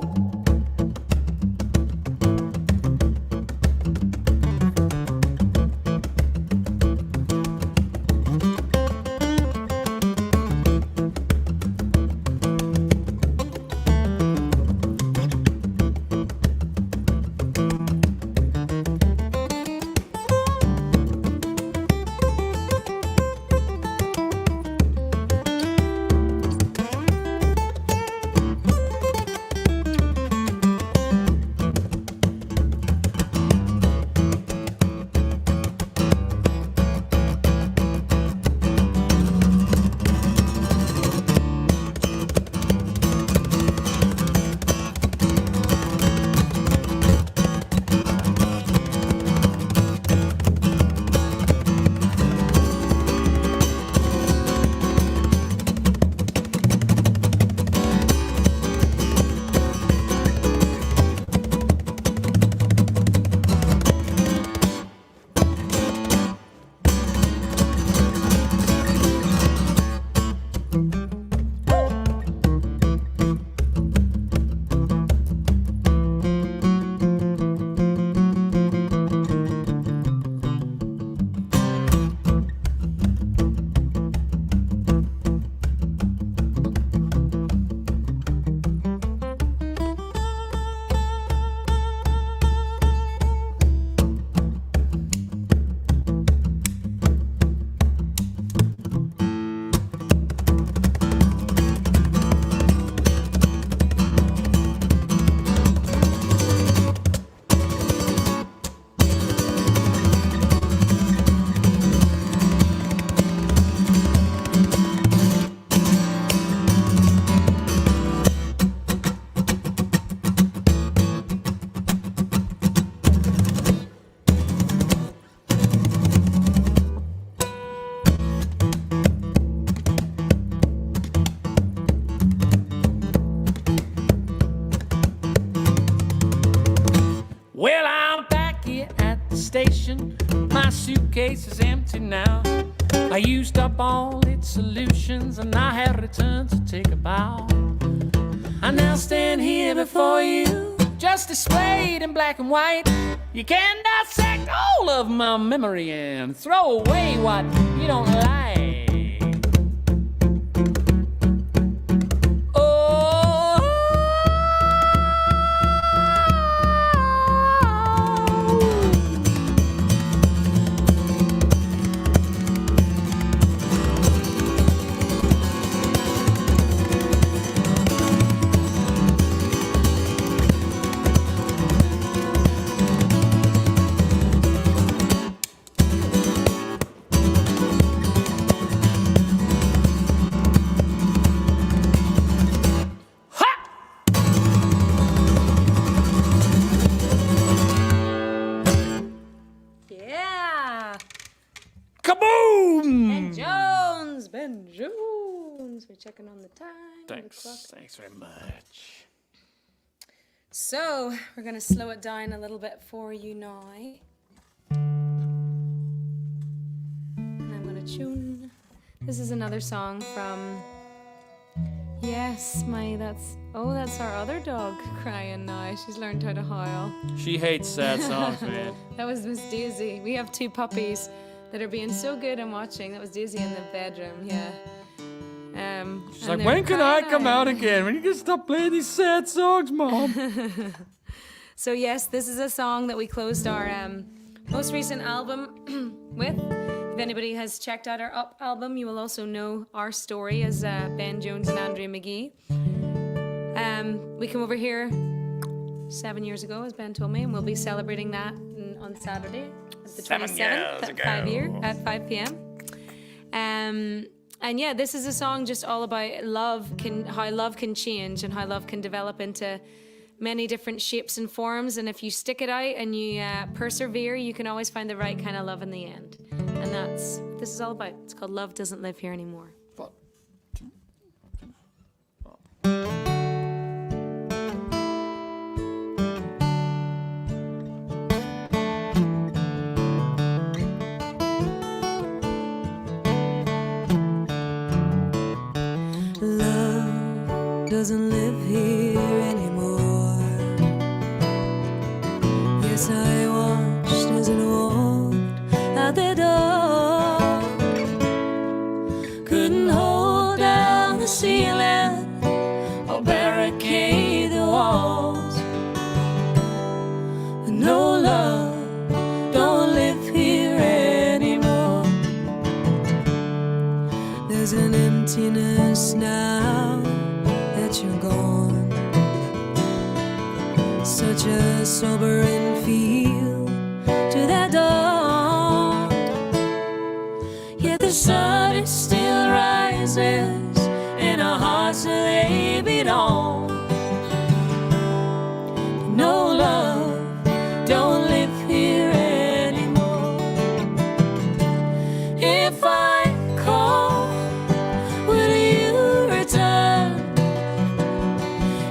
Well, I'm back here at the station. My suitcase is empty now. I used up all its solutions and I have returned to take a bow. I now stand here before you, just displayed in black and white. You can dissect all of my memory and throw away what you don't like. Ben Jones. We're checking on the time. Thanks very much. So we're going to slow it down a little bit for you now. And I'm going to tune. This is another song from. Yes, that's our other dog crying now. She's learned how to howl. She hates sad songs, man. That was Miss Daisy. We have two puppies that are being so good and watching. That was Daisy in the bedroom, yeah. She's like, when can I come out again? When you can stop playing these sad songs, Mom? So yes, this is a song that we closed our most recent album with. If anybody has checked out our Up album, you will also know our story as Ben Jones and Andrea McGee. We came over here 7 years ago, as Ben told me, and we'll be celebrating that on Saturday, the 27th at 5 p.m. And yeah, this is a song just all about how love can change and how love can develop into many different shapes and forms. And if you stick it out and you persevere, you can always find the right kind of love in the end. And that's what this is all about. It's called Love Doesn't Live Here Anymore. emptiness now that you're gone. Such a sobering feel to that dawn. Yet the sun is still rises and our hearts they beat on. No love, don't live here anymore. If I call, will you return?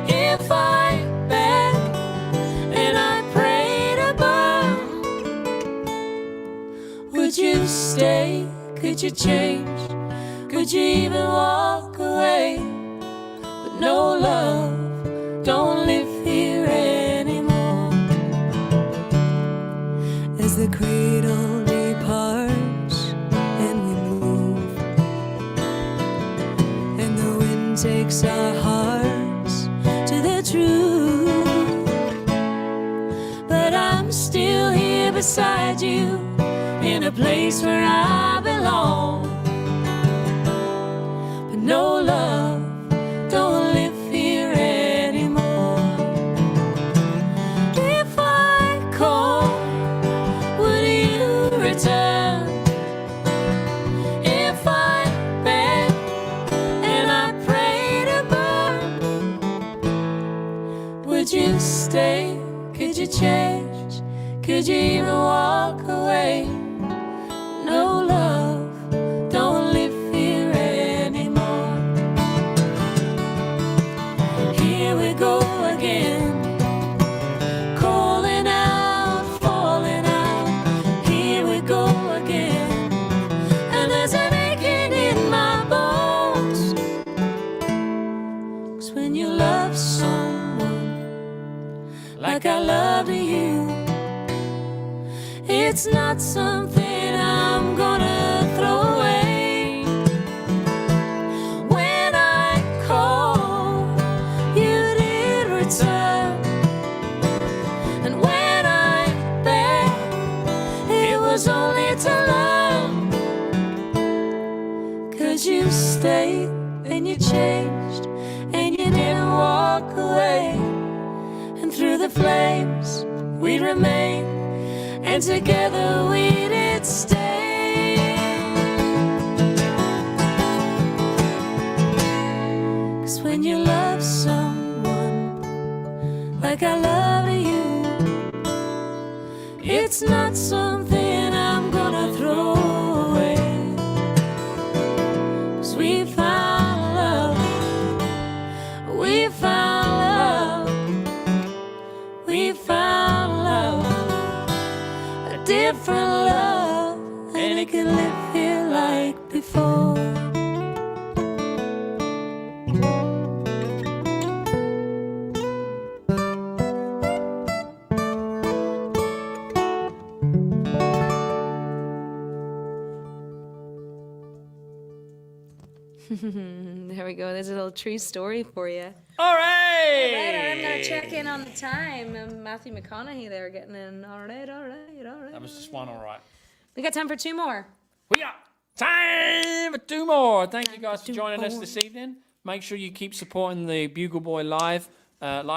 If I beg and I pray to burn, would you stay? Could you change? Could you even walk away? But no love, don't live here anymore. As the cradle departs and we move, and the wind takes our hearts to the truth, but I'm still here beside you in a place where I belong. But no love, don't live here anymore. If I call, would you return? If I beg and I pray to burn, would you stay? Could you change? Could you even walk away? No love, don't live here anymore. Here we go again, calling out, falling out. Here we go again, and there's an aching in my bones. 'Cause when you love someone like I love you, it's not something I'm gonna throw away. When I call, you did return, and when I begged, it was only to learn. 'Cause you stayed and you changed and you didn't walk away, and through the flames we remained, and together we did stay. 'Cause when you love someone like I love you, it's not something I'm gonna throw away. 'Cause we found love, we found love, we found love, a different love, and it can live here like before. There we go. There's a little true story for you. All Right, right. I'm gonna check in on the time. Matthew McConaughey there getting in. All right. That was just one, all right. We got time for two more. We got time for two more. Thank you guys for two joining us more. this evening. Make sure you keep supporting the Bugle Boy live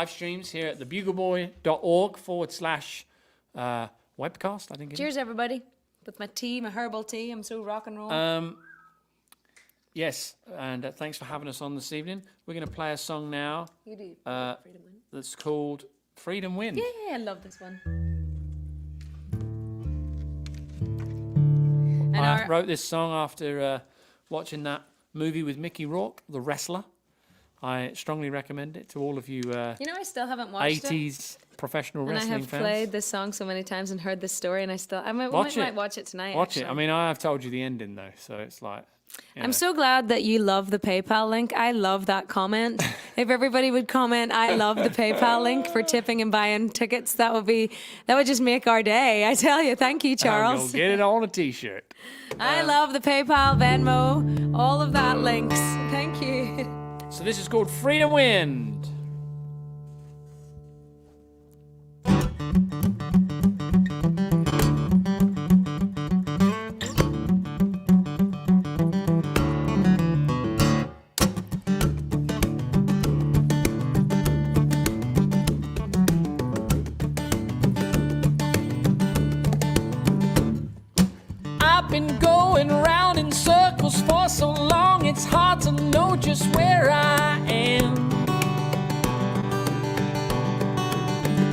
streams here at thebugleboy.org/webcast, I think it is. Cheers, everybody. With my tea, my herbal tea. I'm so rock and roll. Yes, and thanks for having us on this evening. We're going to play a song now You do. Freedom Win. that's called Freedom Wind. Yeah, I love this one. And I our, wrote this song after watching that movie with Mickey Rourke, The Wrestler. I strongly recommend it to all of you you know, I still haven't watched it. 80s professional And I wrestling have fans. played this song so many times and heard this story, and I might Watch it. might watch it tonight. Watch it. actually. I mean, I have told you the ending, though, so it's like... you know. I'm so glad that you love the PayPal link. I love that comment. If everybody would comment, I love the PayPal link for tipping and buying tickets, that would just make our day. I tell you, thank you, I'll Charles. go get it on a T-shirt. I love the PayPal, Venmo, all of that links. Thank you. So this is called Freedom Wind. just where I am.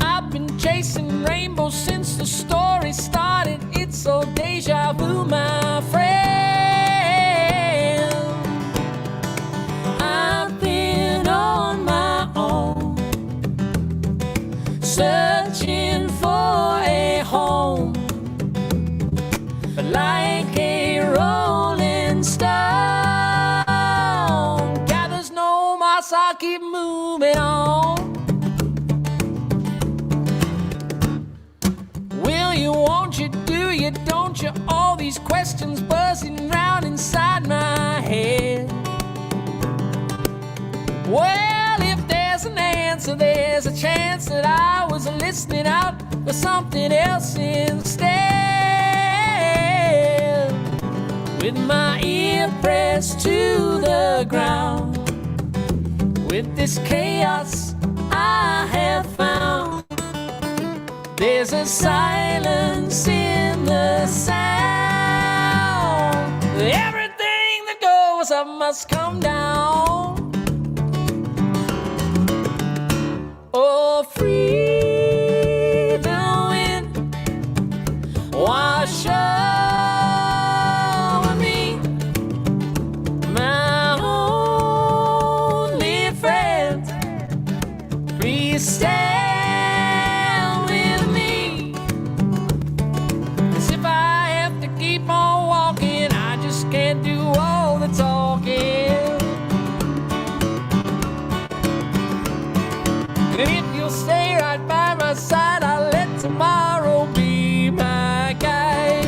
I've been chasing rainbows since the story started. It's so deja vu, my friend. I've been on my own, searching for a home, but like a rolling stone gathers no moss, I keep moving on. Will you, won't you, do you, don't you? All these questions buzzing round inside my head. Well, if there's an answer, there's a chance that I was listening out for something else instead. With my ear pressed to the ground, with this chaos I have found, there's a silence in the sound. Everything that goes up must come down. Oh, freedom wind, wash over me, my only friend. Please stand with me, 'cause if I have to keep on walking, I just can't do all the talking. And if you'll stay right by my side, I'll let tomorrow be my guide.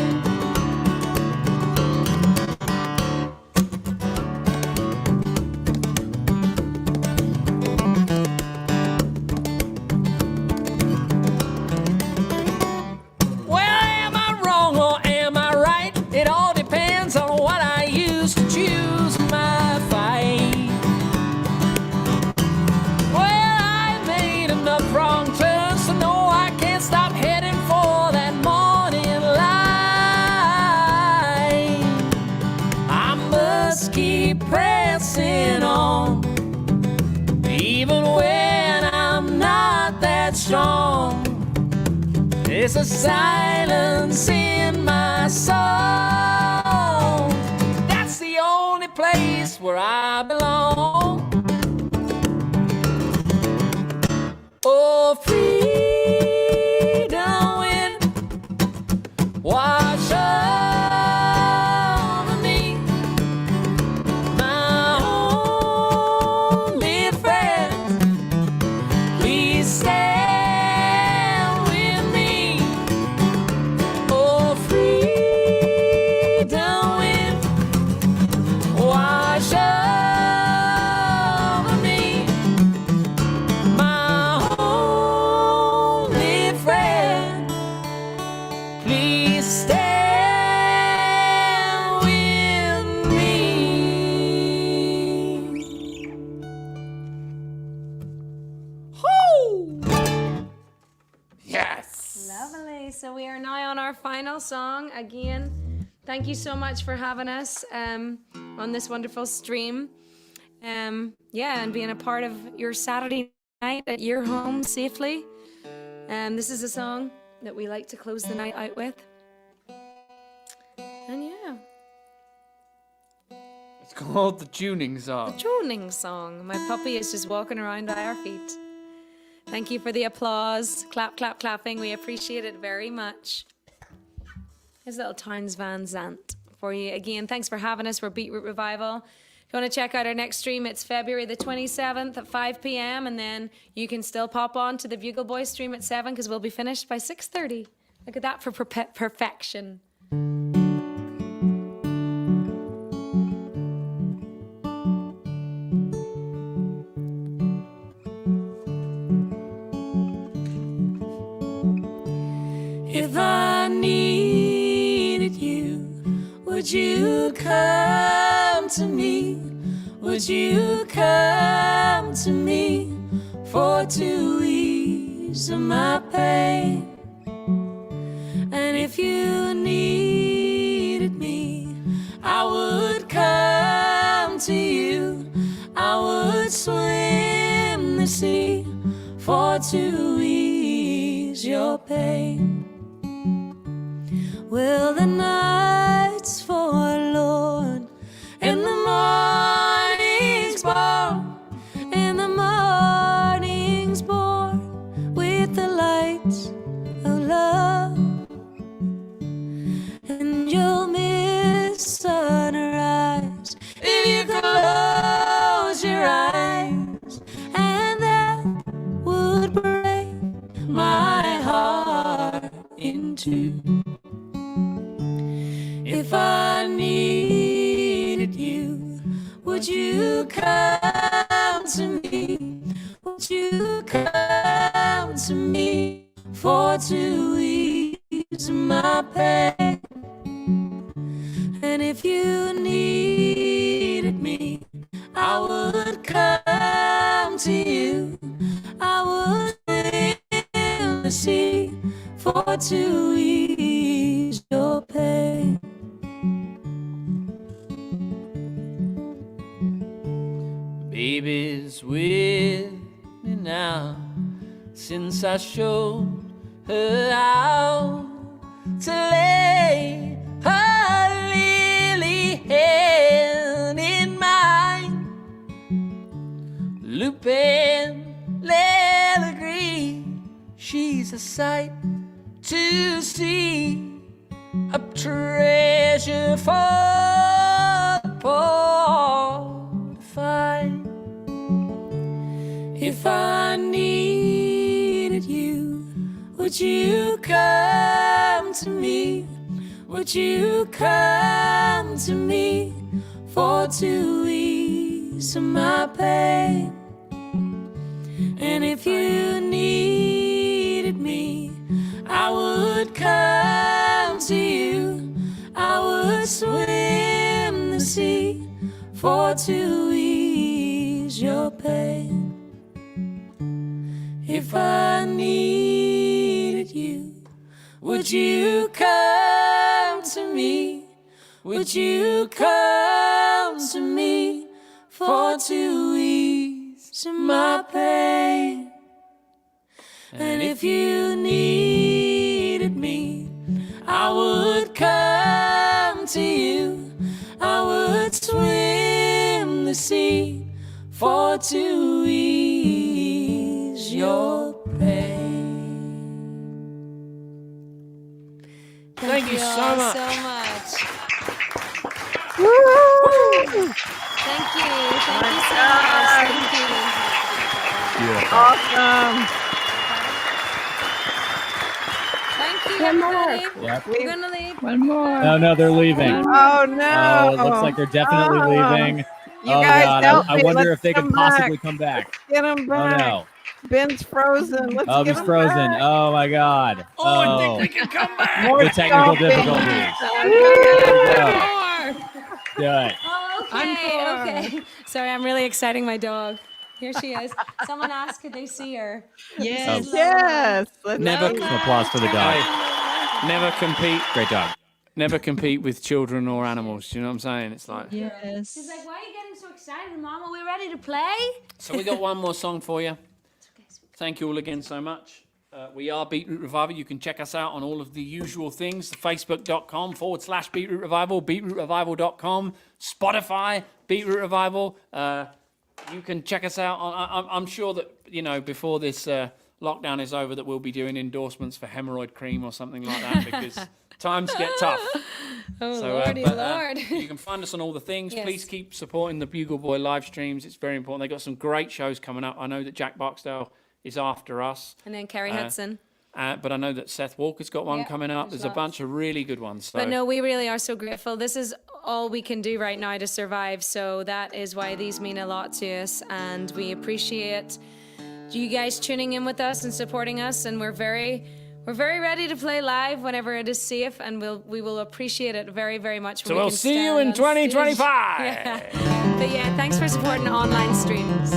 Well, am I wrong or am I right? It all depends on what I use to choose my fight. Well, I made enough wrong turns to know I can't stop heading for that morning light. I must keep pressing on, even when I'm not that strong. There's a silence in my soul. That's the only place where I belong. Oh, freedom wind, wash over me, my only friend. Please stand with me. Oh, freedom wind, wash over me, my only friend. Please stand with me. Woo! Yes. Lovely. So we are now on our final song. Again, thank you so much for having us on this wonderful stream. Yeah, and being a part of your Saturday night at your home safely. This is a song that we like to close the night out with. And yeah, It's called the tuning song. tuning song. My puppy is just walking around by our feet. Thank you for the applause. Clap, clap, clapping. We appreciate it very much. Here's a little Towns Van Zandt for you. Again, thanks for having us. We're Beetroot Revival. If you want to check out our next stream, it's February the 27th at 5 p.m. And then you can still pop on to the Bugle Boys stream at 7 because we'll be finished by 6:30. Look at that for perfection. If I needed you, would you come to me? Would you come to me for to ease my pain? And if you needed me, I would come to you. the sea for to ease your pain. Well, the night's forlorn and the morning's born, and the morning's born with the lights of love, and you'll miss sunrise if you close your eyes, and that would break my heart in two. If I needed you, would you come to me? Would you come to me for to ease my pain? And if you needed me, I would come to you. I would in the sea for to ease your pain. Baby's with me now, since I showed her how to lay her lily hand in mine. Lupin, let agree, she's a sight to see, a treasure for the poor to find. If I needed you, would you come to me? Would you come to me for to ease my pain? And if you needed me, I would come to you. I would swim the sea for to ease your pain. If I needed you, would you come to me? Would you come to me for to ease my pain? And if you needed me, I would come to you. I would swim the sea for to ease your pain. Thank you all so much. so much. Woo! Thank you. Thank My you so God. much. Thank you. Beautiful. Awesome. Thank you, One more. everybody. Yep. We're gonna leave. One more. No, they're leaving. Oh no! Oh, it looks like they're definitely Oh. leaving. You Oh guys God, help I me. wonder Let's if they get could 'em back. possibly come back. Get him Oh back. no. Ben's frozen. Let's Oh, get he's him frozen. back. Oh my God. Oh, I think we can come back. More The technical stomping. difficulties. Do it. Oh, okay. Encore. Okay. Sorry, I'm really exciting my dog. Here she is. Someone asked, could they see her? Yes. Yes. Let's Never- see. Some applause for the dog. Never compete. Great dog. Never compete with children or animals. You know what I'm saying? It's like. Yes. She's like, why are you getting so excited, Mom? Are we ready to play? So we got one more song for you. Thank you all again so much. We are Beetroot Revival. You can check us out on all of the usual things. Facebook.com/Beetroot Revival, BeetrootRevival.com, Spotify, Beetroot Revival. You can check us out. I'm sure that, you know, before this lockdown is over, that we'll be doing endorsements for hemorrhoid cream or something like that, because times get tough. Oh, So, Lordy Lord. you can find us on all the things. Yes. Please keep supporting the Bugle Boy live streams. It's very important. They've got some great shows coming up. I know that Jack Barksdale is after us, And then Carrie Hudson. but I know that Seth Walker's got one Yeah, coming up. there's There's a lots. bunch of really good ones. So. But no, we really are so grateful. This is all we can do right now to survive. So that is why these mean a lot to us. And we appreciate you guys tuning in with us and supporting us. And we're very ready to play live whenever it is safe. And we will appreciate it very, very much. So when we we'll can see you stand in on stage. 2025. Yeah. But yeah, thanks for supporting online streams.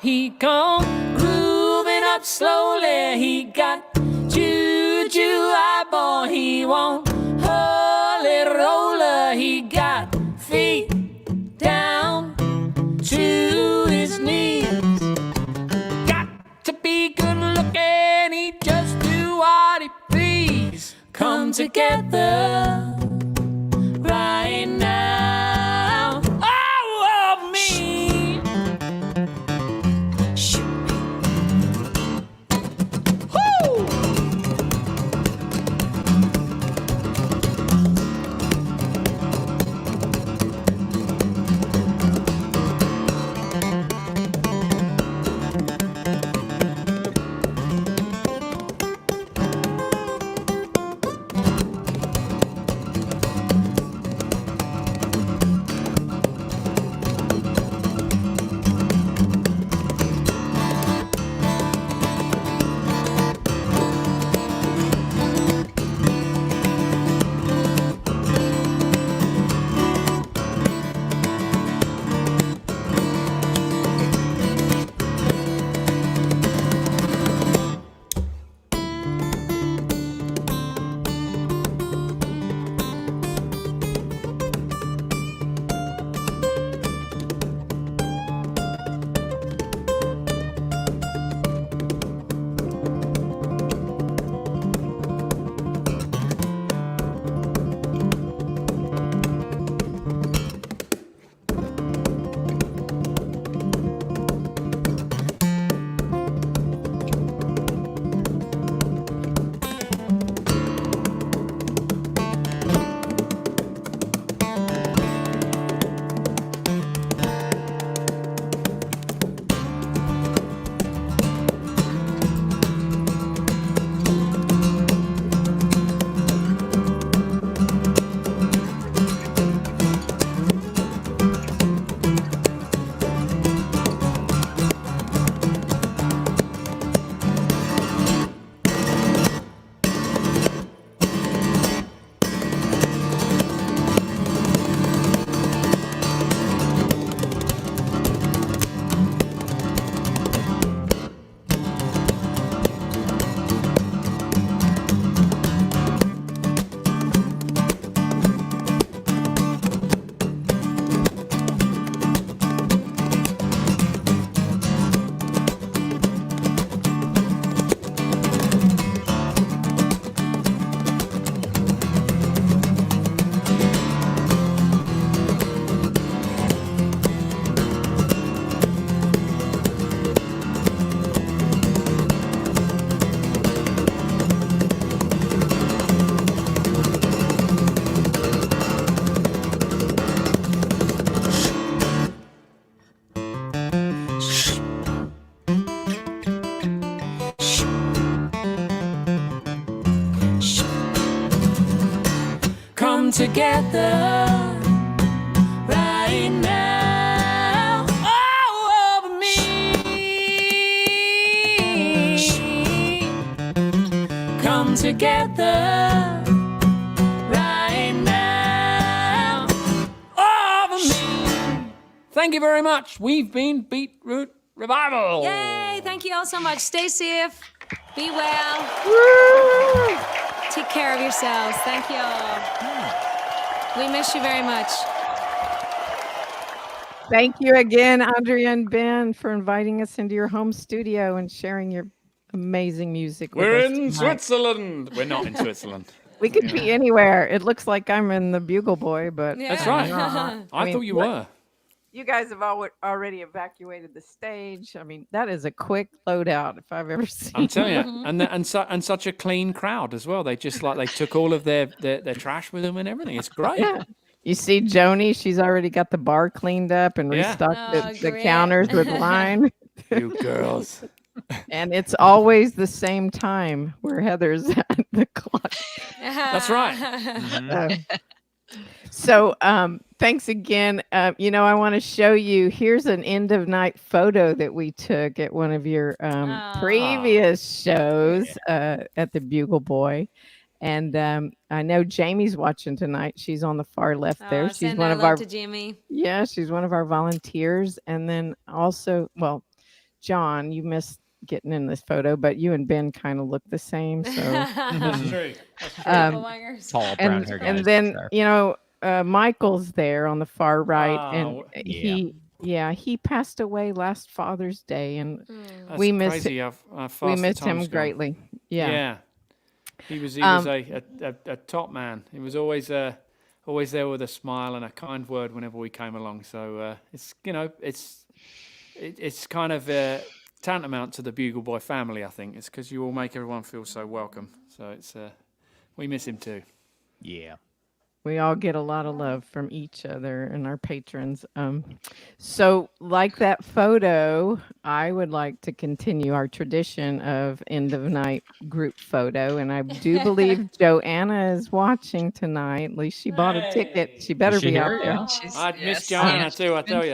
he come grooving up slowly. He got juju eyeball. He won't holy roller. He got feet down to his knees. Got to be good looking. He just do what he please. Come together right now. Oh, of me. Woo! Come together right now. Oh, over me. Come together right now. Over me. Thank you very much. We've been Beetroot Revival. Yay! Thank you all so much. Stay safe. Be well. Take care of yourselves. Thank you all. We miss you very much. Thank you again, Andrea and Ben, for inviting us into your home studio and sharing your amazing music with We're us in tonight. Switzerland. We're not in Switzerland. We could be anywhere. It looks like I'm in the Bugle Boy, but Yeah. That's right. I mean, thought you what- were. you guys have already evacuated the stage. I mean, that is a quick loadout if I've ever seen. I'm telling you, and such a clean crowd as well. They just they took all of their trash with them and everything. It's great. Yeah. You see Joni, she's already got the bar cleaned up and Yeah. restocked Oh, the great. counters with wine. You girls. And it's always the same time where Heather's at the clock. That's right. So thanks again. I want to show you, here's an end of night photo that we took at one of your previous shows at the Bugle Boy. And I know Jamie's watching tonight. She's on the far left there. She's Send one our of love our to Jamie. she's one of our volunteers. And then also, well, John. You missed getting in this photo, but you and Ben kind of look the same. So, That's true. That's true. Doppelgangers. Tall brown and hair guys. and then Sure. Michael's there on the far right, and Oh, he passed away last Father's Day, and That's we miss crazy how fast we the miss him time's gone. greatly. Yeah. He was a top man. He was always there with a smile and a kind word whenever we came along. So it's kind of tantamount to the Bugle Boy family. I think it's because you all make everyone feel so welcome. So it's we miss him too. Yeah. We all get a lot of love from each other and our patrons. So, like that photo, I would like to continue our tradition of end of night group photo. And I do believe Joanna is watching tonight. At least she bought a ticket. She better she be out here? there. Yeah. I'd miss Joanna too. I tell you.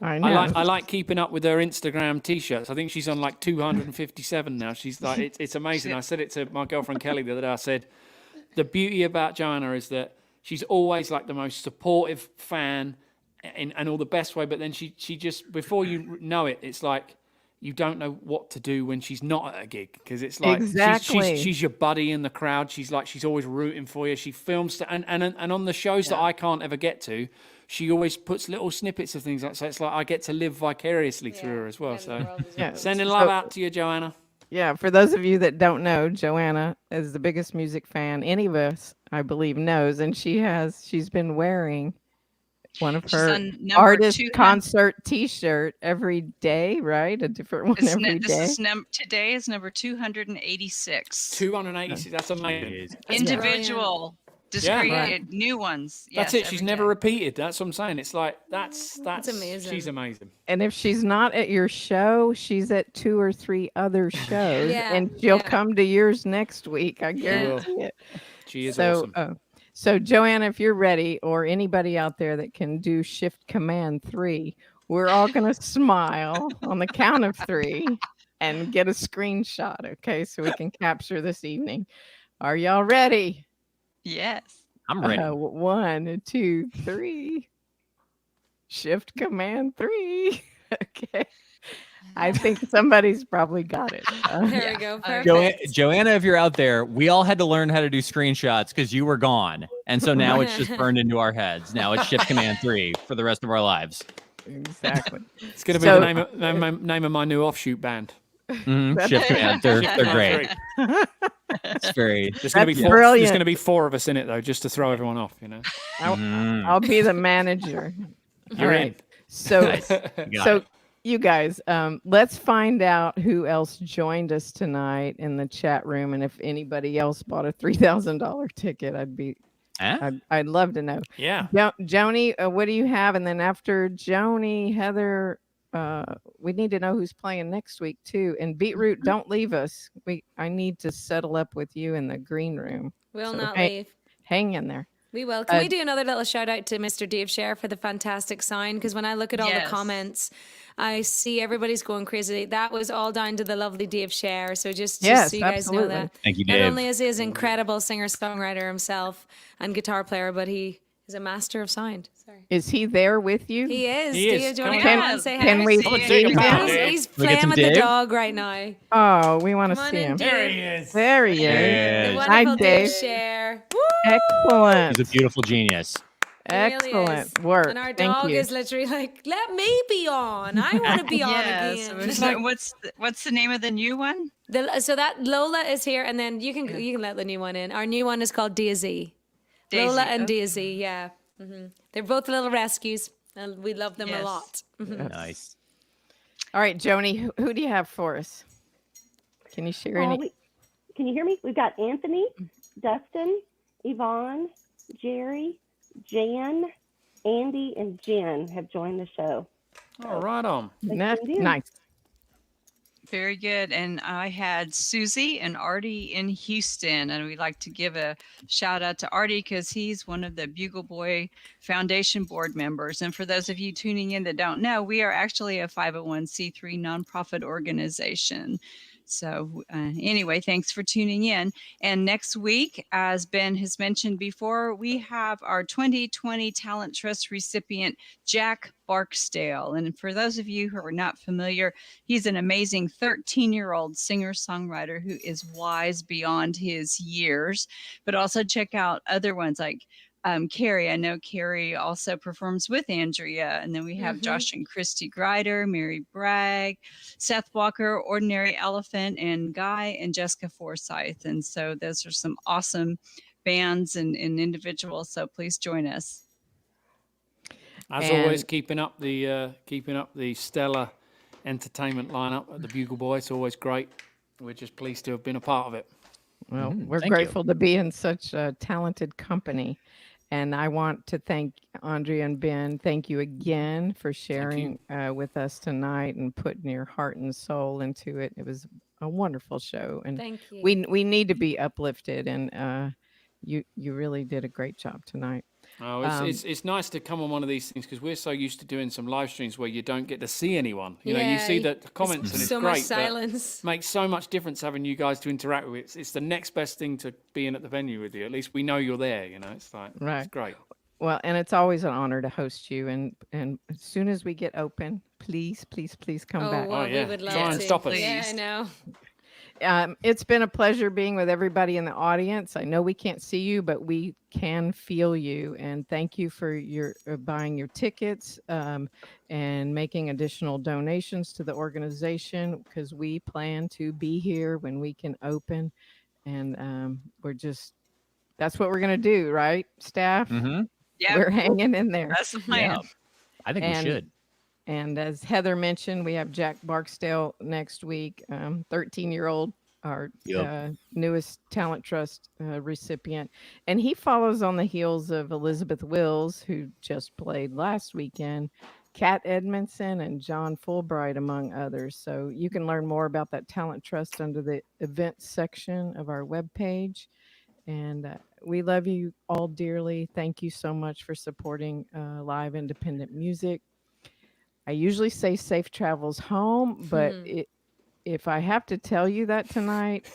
I know. I like keeping up with her Instagram T-shirts. I think she's on like 257 now. She's like, it's amazing. I said it to my girlfriend Kelly the other day. I said, the beauty about Joanna is that she's always like the most supportive fan in all the best way. But then she just, before you know it, it's like you don't know what to do when she's not at a gig, because it's like Exactly. she's your buddy in the crowd. She's always rooting for you. She films and on the shows that I can't ever get to, she always puts little snippets of things. So it's like I get to live vicariously through her as well. So sending love out to you, Joanna. Yeah, for those of you that don't know, Joanna is the biggest music fan any of us, I believe, knows, and she's been wearing one of her artist concert T-shirt every day, right? A different one every day. Today is number 286. 286. That's amazing. Individual. Discrete, new ones. That's it. She's never repeated. That's what I'm saying. It's like that's amazing. She's amazing. And if she's not at your show, she's at 2 or 3 other shows, and she'll come to yours next week. I guarantee it. She is awesome. So Joanna, if you're ready, or anybody out there that can do Shift Command 3, we're all gonna smile on the count of 3 and get a screenshot, okay? So we can capture this evening. Are y'all ready? Yes. I'm ready. 1, 2, 3. Shift Command 3. Okay. I think somebody's probably got it. There we go. Perfect. Joanna, if you're out there, we all had to learn how to do screenshots because you were gone. And so now it's just burned into our heads. Now it's Shift Command 3 for the rest of our lives. Exactly. It's going to be the name of my new offshoot band. Shift Command. They're great. It's very. There's going to be 4 of us in it though, just to throw everyone off. You know. I'll be the manager. You're in. So, you guys, let's find out who else joined us tonight in the chat room, and if anybody else bought a $3,000 ticket, I'd love to know. Yeah. Joni, what do you have? And then after Joni, Heather, we need to know who's playing next week too. And Beetroot, don't leave us. I need to settle up with you in the green room. We'll not leave. Hang in there. We will. Can we do another little shout out to Mr. Dave Scher for the fantastic sign? Because when I look at all the comments, I see everybody's going crazy. That was all down to the lovely Dave Scher. So just so you guys know that. Thank you, Dave. Not only is he an incredible singer-songwriter himself and guitar player, but he is a master of sound. Sorry. Is he there with you? He is. He is. Do you want to come and say hi? Can we see him? He's playing with the dog right now. Oh, we want to see him. There he is. There he The is. wonderful Hi, Dave Dave. Scher. Excellent. He's a beautiful genius. Excellent work. And our Thank dog you. is literally like, let me be on. I want to be on again. So what's the name of the new one? So that Lola is here, and then you can let the new one in. Our new one is called Daisy. Lola and Daisy, yeah. They're both little rescues, and we love them a lot. Nice. All right, Joni, who do you have for us? Can you share any? Can you hear me? We've got Anthony, Dustin, Yvonne, Jerry, Jan, Andy, and Jen have joined the show. All right on. Nice. Very good. And I had Susie and Artie in Houston, and we'd like to give a shout out to Artie because he's one of the Bugle Boy Foundation board members. And for those of you tuning in that don't know, we are actually a 501c3 nonprofit organization. So, anyway, thanks for tuning in. And next week, as Ben has mentioned before, we have our 2020 Talent Trust recipient, Jack Barksdale. And for those of you who are not familiar, he's an amazing 13-year-old singer-songwriter who is wise beyond his years. But also check out other ones like Carrie. I know Carrie also performs with Andrea. And then we have Josh and Christy Greider, Mary Bragg, Seth Walker, Ordinary Elephant, and Guy and Jessica Forsyth. And so those are some awesome bands and individuals. So please join us. As always, keeping up the stellar entertainment lineup at the Bugle Boy. It's always great. We're just pleased to have been a part of it. Well, we're grateful to be in such a talented company. And I want to thank Andrea and Ben. Thank you again for sharing with us tonight and putting your heart and soul into it. It was a wonderful show. And Thank you. we need to be uplifted. And you really did a great job tonight. Oh, it's nice to come on one of these things because we're so used to doing some live streams where you don't get to see anyone. You know, you see the comments and it's so great. Much silence. Makes so much difference having you guys to interact with. It's the next best thing to being at the venue with you. At least we know you're there. You know, it's like it's great. Well, and it's always an honor to host you. And as soon as we get open, please come back. Well, we would love Try to. and stop us. Yeah, I know. It's been a pleasure being with everybody in the audience. I know we can't see you, but we can feel you. And thank you for your buying your tickets and making additional donations to the organization because we plan to be here when we can open. And that's what we're going to do, right, staff? Yeah, we're hanging in there. That's the plan. Yeah, I think we should. And as Heather mentioned, we have Jack Barksdale next week, 13-year-old, our newest Talent Trust recipient. And he follows on the heels of Elizabeth Wills, who just played last weekend, Kat Edmondson, and John Fulbright, among others. So you can learn more about that Talent Trust under the events section of our webpage. And we love you all dearly. Thank you so much for supporting live independent music. I usually say safe travels home, but if I have to tell you that tonight,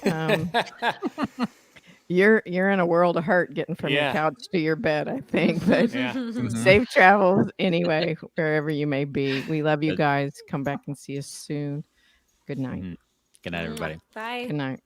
you're in a world of hurt getting from your couch to your bed, I think. But safe travels anyway, wherever you may be. We love you guys. Come back and see us soon. Good night. Good night, everybody. Bye. Good night.